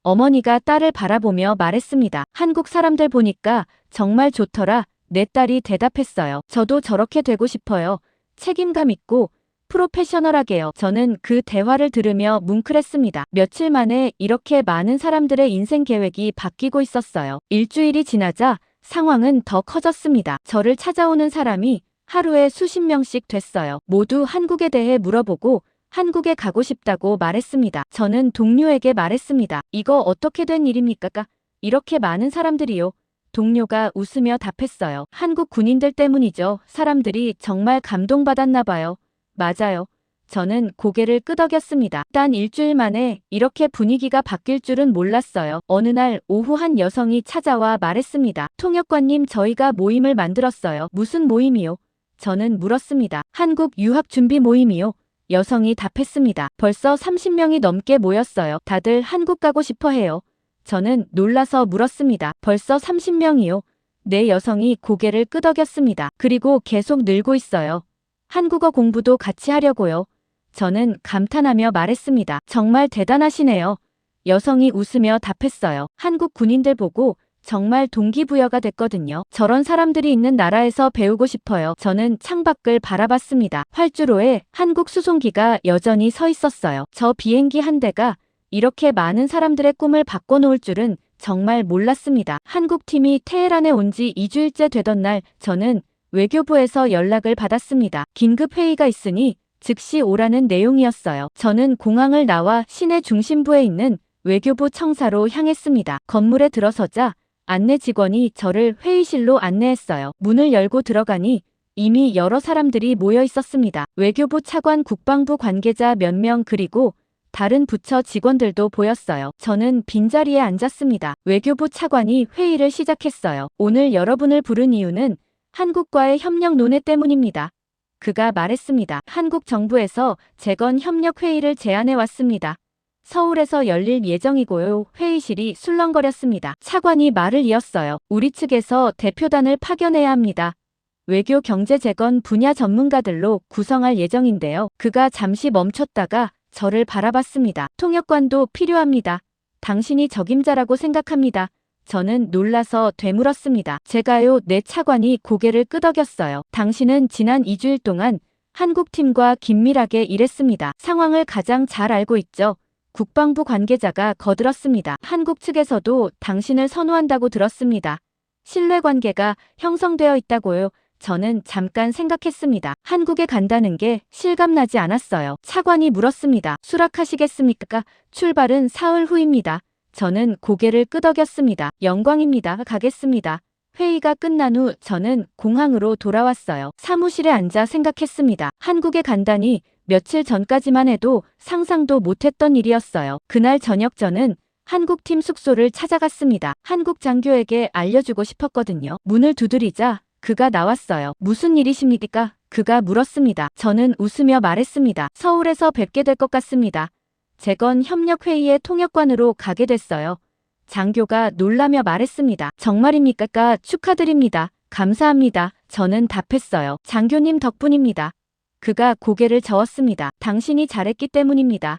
어머니가 딸을 바라보며 말했습니다. 한국 사람들 보니까 정말 좋더라. 내 딸이 대답했어요. 저도 저렇게 되고 싶어요. 책임감 있고 프로페셔널하게요. 저는 그 대화를 들으며 뭉클했습니다. 며칠 만에 이렇게 많은 사람들의 인생 계획이 바뀌고 있었어요. 일주일이 지나자 상황은 더 커졌습니다. 저를 찾아오는 사람이 하루에 수십 명씩 됐어요. 모두 한국에 대해 물어보고 한국에 가고 싶다고 말했습니다. 저는 동료에게 말했습니다. 이거 어떻게 된 일입니까? 이렇게 많은 사람들이요. 동료가 웃으며 답했어요. 한국 군인들 때문이죠. 사람들이 정말 감동받았나 봐요. 맞아요. 저는 고개를 끄덕였습니다. 단 일주일 만에 이렇게 분위기가 바뀔 줄은 몰랐어요. 어느 날 오후 한 여성이 찾아와 말했습니다. 통역관님, 저희가 모임을 만들었어요. 무슨 모임이요? 저는 물었습니다. 한국 유학 준비 모임이요. 여성이 답했습니다. 벌써 30명이 넘게 모였어요. 다들 한국 가고 싶어 해요. 저는 놀라서 물었습니다. 벌써 30명이요? 네, 여성이 고개를 끄덕였습니다. 그리고 계속 늘고 있어요. 한국어 공부도 같이 하려고요. 저는 감탄하며 말했습니다. 정말 대단하시네요. 여성이 웃으며 답했어요. 한국 군인들 보고 정말 동기부여가 됐거든요. 저런 사람들이 있는 나라에서 배우고 싶어요. 저는 창밖을 바라봤습니다. 활주로에 한국 수송기가 여전히 서 있었어요. 저 비행기 한 대가 이렇게 많은 사람들의 꿈을 바꿔놓을 줄은 정말 몰랐습니다. 한국팀이 테헤란에 온 지 2주일째 되던 날 저는 외교부에서 연락을 받았습니다. 긴급 회의가 있으니 즉시 오라는 내용이었어요. 저는 공항을 나와 시내 중심부에 있는 외교부 청사로 향했습니다. 건물에 들어서자 안내 직원이 저를 회의실로 안내했어요. 문을 열고 들어가니 이미 여러 사람들이 모여 있었습니다. 외교부 차관, 국방부 관계자 몇 명, 그리고 다른 부처 직원들도 보였어요. 저는 빈자리에 앉았습니다. 외교부 차관이 회의를 시작했어요. 오늘 여러분을 부른 이유는 한국과의 협력 논의 때문입니다. 그가 말했습니다. 한국 정부에서 재건 협력 회의를 제안해 왔습니다. 서울에서 열릴 예정이고요. 회의실이 술렁거렸습니다. 차관이 말을 이었어요. 우리 측에서 대표단을 파견해야 합니다. 외교 경제 재건 분야 전문가들로 구성할 예정인데요. 그가 잠시 멈췄다가 저를 바라봤습니다. 통역관도 필요합니다. 당신이 적임자라고 생각합니다. 저는 놀라서 되물었습니다. 제가요? 내 차관이 고개를 끄덕였어요. 당신은 지난 2주일 동안 한국팀과 긴밀하게 일했습니다. 상황을 가장 잘 알고 있죠. 국방부 관계자가 거들었습니다. 한국 측에서도 당신을 선호한다고 들었습니다. 신뢰관계가 형성되어 있다고요. 저는 잠깐 생각했습니다. 한국에 간다는 게 실감나지 않았어요. 차관이 물었습니다. 수락하시겠습니까? 출발은 사흘 후입니다. 저는 고개를 끄덕였습니다. 영광입니다. 가겠습니다. 회의가 끝난 후 저는 공항으로 돌아왔어요. 사무실에 앉아 생각했습니다. 한국에 간다니 며칠 전까지만 해도 상상도 못했던 일이었어요. 그날 저녁 저는 한국팀 숙소를 찾아갔습니다. 한국 장교에게 알려주고 싶었거든요. 문을 두드리자 그가 나왔어요. 무슨 일이십니까? 그가 물었습니다. 저는 웃으며 말했습니다. 서울에서 뵙게 될 것 같습니다. 재건 협력회의의 통역관으로 가게 됐어요. 장교가 놀라며 말했습니다. 정말입니까? 축하드립니다. 감사합니다. 저는 답했어요. 장교님 덕분입니다. 그가 고개를 저었습니다. 당신이 잘했기 때문입니다.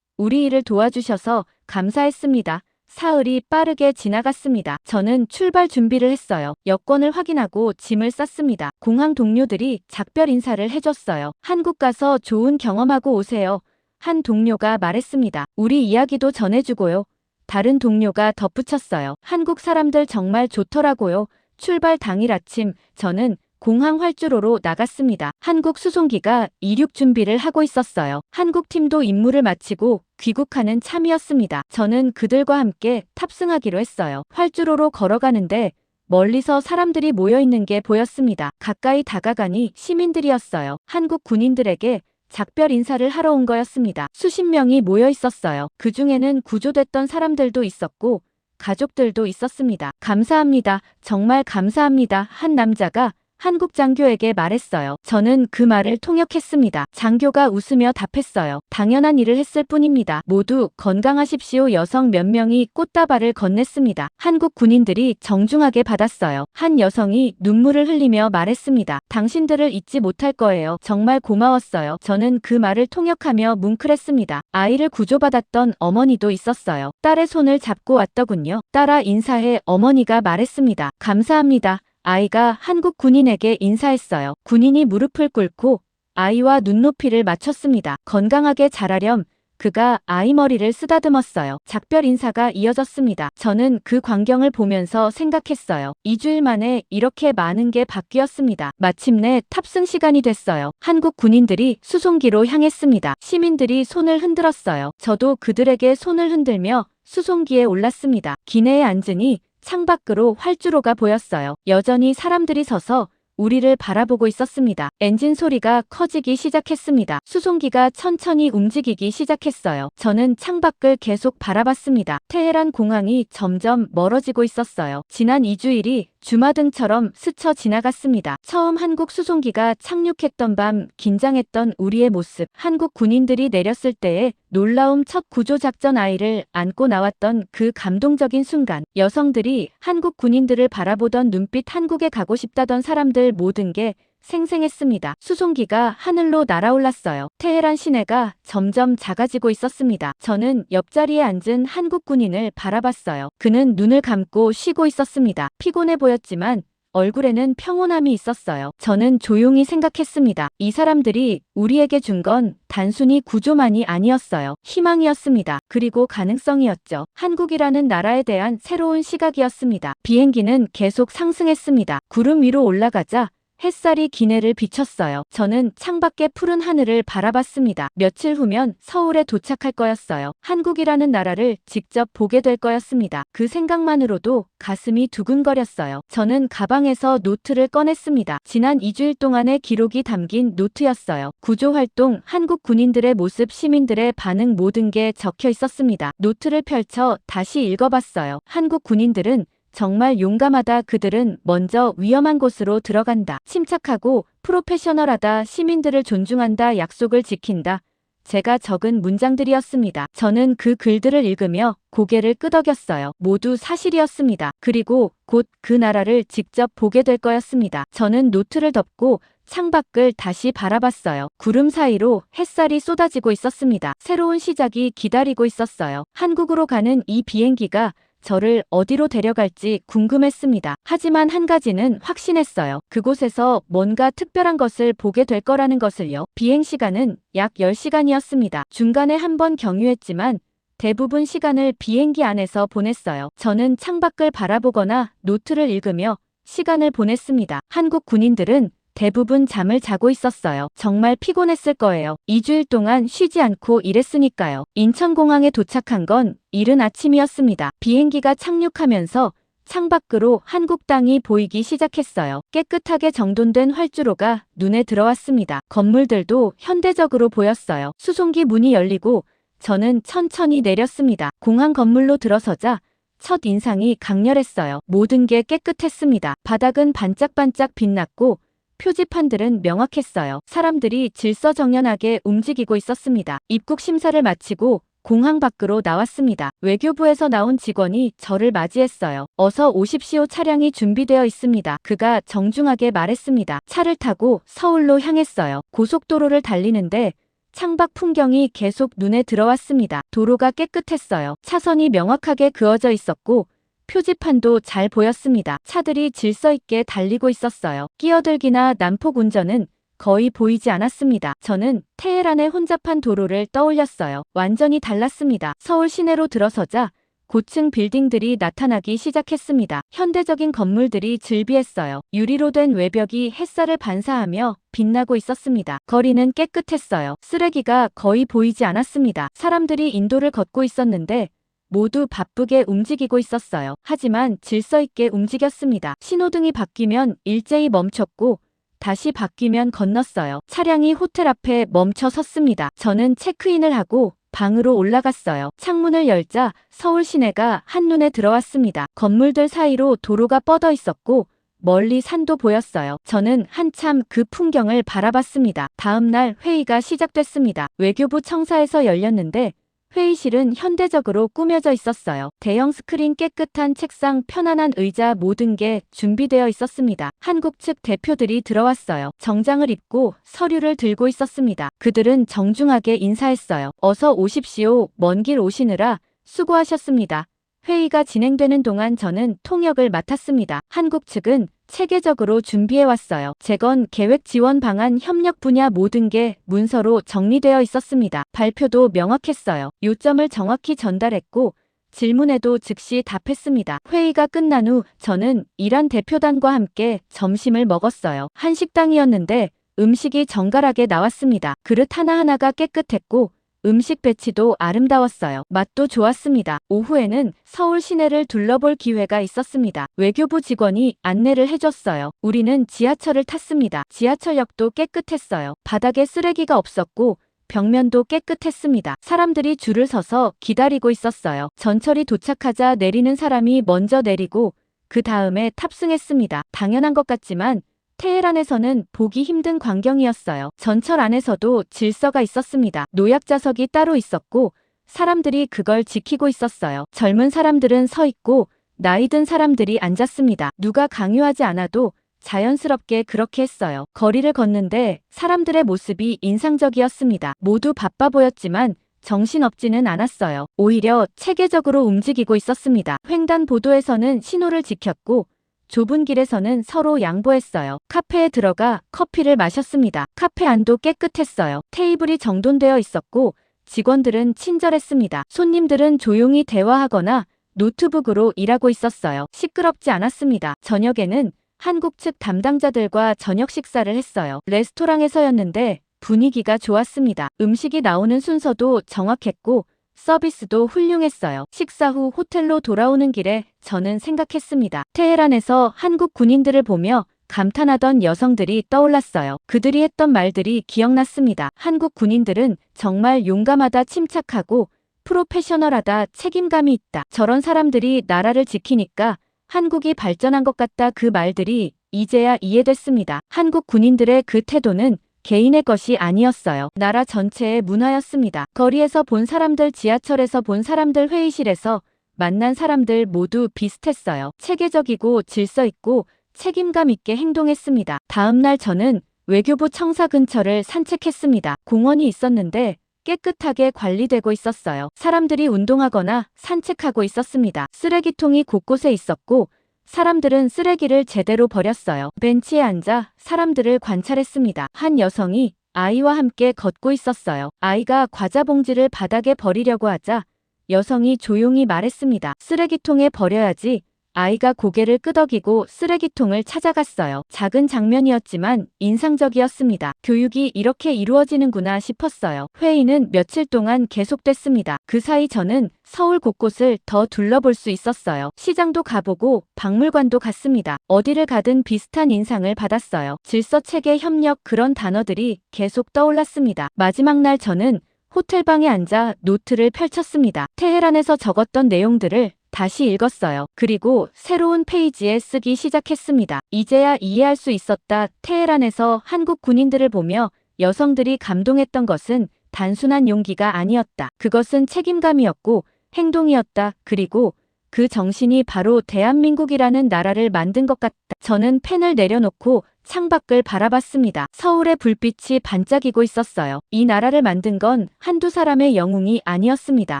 우리 일을 도와주셔서 감사했습니다. 사흘이 빠르게 지나갔습니다. 저는 출발 준비를 했어요. 여권을 확인하고 짐을 쌌습니다. 공항 동료들이 작별 인사를 해줬어요. 한국 가서 좋은 경험하고 오세요. 한 동료가 말했습니다. 우리 이야기도 전해주고요. 다른 동료가 덧붙였어요. 한국 사람들 정말 좋더라고요. 출발 당일 아침 저는 공항 활주로로 나갔습니다. 한국 수송기가 이륙 준비를 하고 있었어요. 한국 팀도 임무를 마치고 귀국하는 참이었습니다. 저는 그들과 함께 탑승하기로 했어요. 활주로로 걸어가는데 멀리서 사람들이 모여 있는 게 보였습니다. 가까이 다가가니 시민들이었어요. 한국 군인들에게 작별 인사를 하러 온 거였습니다. 수십 명이 모여 있었어요. 그 중에는 구조됐던 사람들도 있었고 가족들도 있었습니다. 감사합니다. 정말 감사합니다. 한 남자가 한국 장교에게 말했어요. 저는 그 말을 통역했습니다. 장교가 웃으며 답했어요. 당연한 일을 했을 뿐입니다. 모두 건강하십시오. 여성 몇 명이 꽃다발을 건넸습니다. 한국 군인들이 정중하게 받았어요. 한 여성이 눈물을 흘리며 말했습니다. 당신들을 잊지 못할 거예요. 정말 고마웠어요. 저는 그 말을 통역하며 뭉클했습니다. 아이를 구조받았던 어머니도 있었어요. 딸의 손을 잡고 왔더군요. 딸아 인사해. 어머니가 말했습니다. 감사합니다. 아이가 한국 군인에게 인사했어요. 군인이 무릎을 꿇고 아이와 눈높이를 맞췄습니다. 건강하게 자라렴. 그가 아이 머리를 쓰다듬었어요. 작별 인사가 이어졌습니다. 저는 그 광경을 보면서 생각했어요. 2주일 만에 이렇게 많은 게 바뀌었습니다. 마침내 탑승 시간이 됐어요. 한국 군인들이 수송기로 향했습니다. 시민들이 손을 흔들었어요. 저도 그들에게 손을 흔들며 수송기에 올랐습니다. 기내에 앉으니 창밖으로 활주로가 보였어요. 여전히 사람들이 서서 우리를 바라보고 있었습니다. 엔진 소리가 커지기 시작했습니다. 수송기가 천천히 움직이기 시작했어요. 저는 창밖을 계속 바라봤습니다. 테헤란 공항이 점점 멀어지고 있었어요. 지난 2주일이 주마등처럼 스쳐 지나갔습니다. 처음 한국 수송기가 착륙했던 밤 긴장했던 우리의 모습, 한국 군인들이 내렸을 때의 놀라움, 첫 구조작전, 아이를 안고 나왔던 그 감동적인 순간, 여성들이 한국 군인들을 바라보던 눈빛, 한국에 가고 싶다던 사람들, 모든 게 생생했습니다. 수송기가 하늘로 날아올랐어요. 테헤란 시내가 점점 작아지고 있었습니다. 저는 옆자리에 앉은 한국 군인을 바라봤어요. 그는 눈을 감고 쉬고 있었습니다. 피곤해 보였지만 얼굴에는 평온함이 있었어요. 저는 조용히 생각했습니다. 이 사람들이 우리에게 준 건 단순히 구조만이 아니었어요. 희망이었습니다. 그리고 가능성이었죠. 한국이라는 나라에 대한 새로운 시각이었습니다. 비행기는 계속 상승했습니다. 구름 위로 올라가자 햇살이 기내를 비쳤어요. 저는 창밖의 푸른 하늘을 바라봤습니다. 며칠 후면 서울에 도착할 거였어요. 한국이라는 나라를 직접 보게 될 거였습니다. 그 생각만으로도 가슴이 두근거렸어요. 저는 가방에서 노트를 꺼냈습니다. 지난 2주일 동안의 기록이 담긴 노트였어요. 구조활동, 한국 군인들의 모습, 시민들의 반응, 모든 게 적혀 있었습니다. 노트를 펼쳐 다시 읽어봤어요. 한국 군인들은 정말 용감하다. 그들은 먼저 위험한 곳으로 들어간다. 침착하고 프로페셔널하다. 시민들을 존중한다. 약속을 지킨다. 제가 적은 문장들이었습니다. 저는 그 글들을 읽으며 고개를 끄덕였어요. 모두 사실이었습니다. 그리고 곧 그 나라를 직접 보게 될 거였습니다. 저는 노트를 덮고 창밖을 다시 바라봤어요. 구름 사이로 햇살이 쏟아지고 있었습니다. 새로운 시작이 기다리고 있었어요. 한국으로 가는 이 비행기가 저를 어디로 데려갈지 궁금했습니다. 하지만 한 가지는 확신했어요. 그곳에서 뭔가 특별한 것을 보게 될 거라는 것을요. 비행 시간은 약 10시간이었습니다. 중간에 한 번 경유했지만 대부분 시간을 비행기 안에서 보냈어요. 저는 창밖을 바라보거나 노트를 읽으며 시간을 보냈습니다. 한국 군인들은 대부분 잠을 자고 있었어요. 정말 피곤했을 거예요. 2주일 동안 쉬지 않고 일했으니까요. 인천공항에 도착한 건 이른 아침이었습니다. 비행기가 착륙하면서 창밖으로 한국 땅이 보이기 시작했어요. 깨끗하게 정돈된 활주로가 눈에 들어왔습니다. 건물들도 현대적으로 보였어요. 수송기 문이 열리고 저는 천천히 내렸습니다. 공항 건물로 들어서자 첫 인상이 강렬했어요. 모든 게 깨끗했습니다. 바닥은 반짝반짝 빛났고 표지판들은 명확했어요. 사람들이 질서정연하게 움직이고 있었습니다. 입국 심사를 마치고 공항 밖으로 나왔습니다. 외교부에서 나온 직원이 저를 맞이했어요. 어서 오십시오. 차량이 준비되어 있습니다. 그가 정중하게 말했습니다. 차를 타고 서울로 향했어요. 고속도로를 달리는데 창밖 풍경이 계속 눈에 들어왔습니다. 도로가 깨끗했어요. 차선이 명확하게 그어져 있었고 표지판도 잘 보였습니다. 차들이 질서 있게 달리고 있었어요. 끼어들기나 난폭 운전은 거의 보이지 않았습니다. 저는 테헤란의 혼잡한 도로를 떠올렸어요. 완전히 달랐습니다. 서울 시내로 들어서자 고층 빌딩들이 나타나기 시작했습니다. 현대적인 건물들이 즐비했어요. 유리로 된 외벽이 햇살을 반사하며 빛나고 있었습니다. 거리는 깨끗했어요. 쓰레기가 거의 보이지 않았습니다. 사람들이 인도를 걷고 있었는데 모두 바쁘게 움직이고 있었어요. 하지만 질서 있게 움직였습니다. 신호등이 바뀌면 일제히 멈췄고 다시 바뀌면 건넜어요. 차량이 호텔 앞에 멈춰 섰습니다. 저는 체크인을 하고 방으로 올라갔어요. 창문을 열자 서울 시내가 한눈에 들어왔습니다. 건물들 사이로 도로가 뻗어 있었고 멀리 산도 보였어요. 저는 한참 그 풍경을 바라봤습니다. 다음 날 회의가 시작됐습니다. 외교부 청사에서 열렸는데 회의실은 현대적으로 꾸며져 있었어요. 대형 스크린, 깨끗한 책상, 편안한 의자, 모든 게 준비되어 있었습니다. 한국 측 대표들이 들어왔어요. 정장을 입고 서류를 들고 있었습니다. 그들은 정중하게 인사했어요. 어서 오십시오. 먼 길 오시느라 수고하셨습니다. 회의가 진행되는 동안 저는 통역을 맡았습니다. 한국 측은 체계적으로 준비해왔어요. 재건, 계획, 지원 방안, 협력 분야 모든 게 문서로 정리되어 있었습니다. 발표도 명확했어요. 요점을 정확히 전달했고 질문에도 즉시 답했습니다. 회의가 끝난 후 저는 이란 대표단과 함께 점심을 먹었어요. 한식당이었는데 음식이 정갈하게 나왔습니다. 그릇 하나하나가 깨끗했고 음식 배치도 아름다웠어요. 맛도 좋았습니다. 오후에는 서울 시내를 둘러볼 기회가 있었습니다. 외교부 직원이 안내를 해줬어요. 우리는 지하철을 탔습니다. 지하철역도 깨끗했어요. 바닥에 쓰레기가 없었고 벽면도 깨끗했습니다. 사람들이 줄을 서서 기다리고 있었어요. 전철이 도착하자 내리는 사람이 먼저 내리고 그 다음에 탑승했습니다. 당연한 것 같지만 테헤란에서는 보기 힘든 광경이었어요. 전철 안에서도 질서가 있었습니다. 노약 좌석이 따로 있었고 사람들이 그걸 지키고 있었어요. 젊은 사람들은 서 있고 나이 든 사람들이 앉았습니다. 누가 강요하지 않아도 자연스럽게 그렇게 했어요. 거리를 걷는데 사람들의 모습이 인상적이었습니다. 모두 바빠 보였지만 정신없지는 않았어요. 오히려 체계적으로 움직이고 있었습니다. 횡단보도에서는 신호를 지켰고 좁은 길에서는 서로 양보했어요. 카페에 들어가 커피를 마셨습니다. 카페 안도 깨끗했어요. 테이블이 정돈되어 있었고 직원들은 친절했습니다. 손님들은 조용히 대화하거나 노트북으로 일하고 있었어요. 시끄럽지 않았습니다. 저녁에는 한국 측 담당자들과 저녁 식사를 했어요. 레스토랑에서였는데 분위기가 좋았습니다. 음식이 나오는 순서도 정확했고 서비스도 훌륭했어요. 식사 후 호텔로 돌아오는 길에 저는 생각했습니다. 테헤란에서 한국 군인들을 보며 감탄하던 여성들이 떠올랐어요. 그들이 했던 말들이 기억났습니다. 한국 군인들은 정말 용감하다, 침착하고 프로페셔널하다, 책임감이 있다. 저런 사람들이 나라를 지키니까 한국이 발전한 것 같다. 그 말들이 이제야 이해됐습니다. 한국 군인들의 그 태도는 개인의 것이 아니었어요. 나라 전체의 문화였습니다. 거리에서 본 사람들, 지하철에서 본 사람들, 회의실에서 만난 사람들 모두 비슷했어요. 체계적이고 질서 있고 책임감 있게 행동했습니다. 다음 날 저는 외교부 청사 근처를 산책했습니다. 공원이 있었는데 깨끗하게 관리되고 있었어요. 사람들이 운동하거나 산책하고 있었습니다. 쓰레기통이 곳곳에 있었고 사람들은 쓰레기를 제대로 버렸어요. 벤치에 앉아 사람들을 관찰했습니다. 한 여성이 아이와 함께 걷고 있었어요. 아이가 과자 봉지를 바닥에 버리려고 하자 여성이 조용히 말했습니다. 쓰레기통에 버려야지. 아이가 고개를 끄덕이고 쓰레기통을 찾아갔어요. 작은 장면이었지만 인상적이었습니다. 교육이 이렇게 이루어지는구나 싶었어요. 회의는 며칠 동안 계속됐습니다. 그 사이 저는 서울 곳곳을 더 둘러볼 수 있었어요. 시장도 가보고 박물관도 갔습니다. 어디를 가든 비슷한 인상을 받았어요. 질서, 체계, 협력, 그런 단어들이 계속 떠올랐습니다. 마지막 날 저는 호텔방에 앉아 노트를 펼쳤습니다. 테헤란에서 적었던 내용들을 다시 읽었어요. 그리고 새로운 페이지에 쓰기 시작했습니다. 이제야 이해할 수 있었다. 테헤란에서 한국 군인들을 보며 여성들이 감동했던 것은 단순한 용기가 아니었다. 그것은 책임감이었고 행동이었다. 그리고 그 정신이 바로 대한민국이라는 나라를 만든 것 같다. 저는 펜을 내려놓고 창밖을 바라봤습니다. 서울의 불빛이 반짝이고 있었어요. 이 나라를 만든 건 한두 사람의 영웅이 아니었습니다.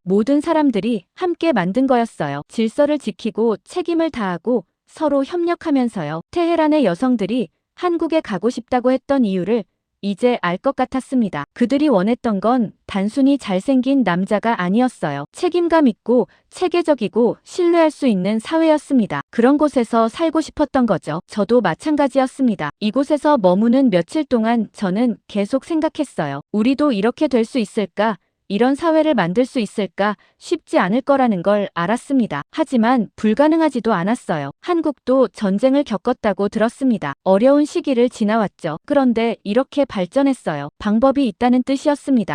모든 사람들이 함께 만든 거였어요. 질서를 지키고 책임을 다하고 서로 협력하면서요. 테헤란의 여성들이 한국에 가고 싶다고 했던 이유를 이제 알 것 같았습니다. 그들이 원했던 건 단순히 잘생긴 남자가 아니었어요. 책임감 있고 체계적이고 신뢰할 수 있는 사회였습니다. 그런 곳에서 살고 싶었던 거죠. 저도 마찬가지였습니다. 이곳에서 머무는 며칠 동안 저는 계속 생각했어요. 우리도 이렇게 될 수 있을까? 이런 사회를 만들 수 있을까? 쉽지 않을 거라는 걸 알았습니다. 하지만 불가능하지도 않았어요. 한국도 전쟁을 겪었다고 들었습니다. 어려운 시기를 지나왔죠. 그런데 이렇게 발전했어요. 방법이 있다는 뜻이었습니다.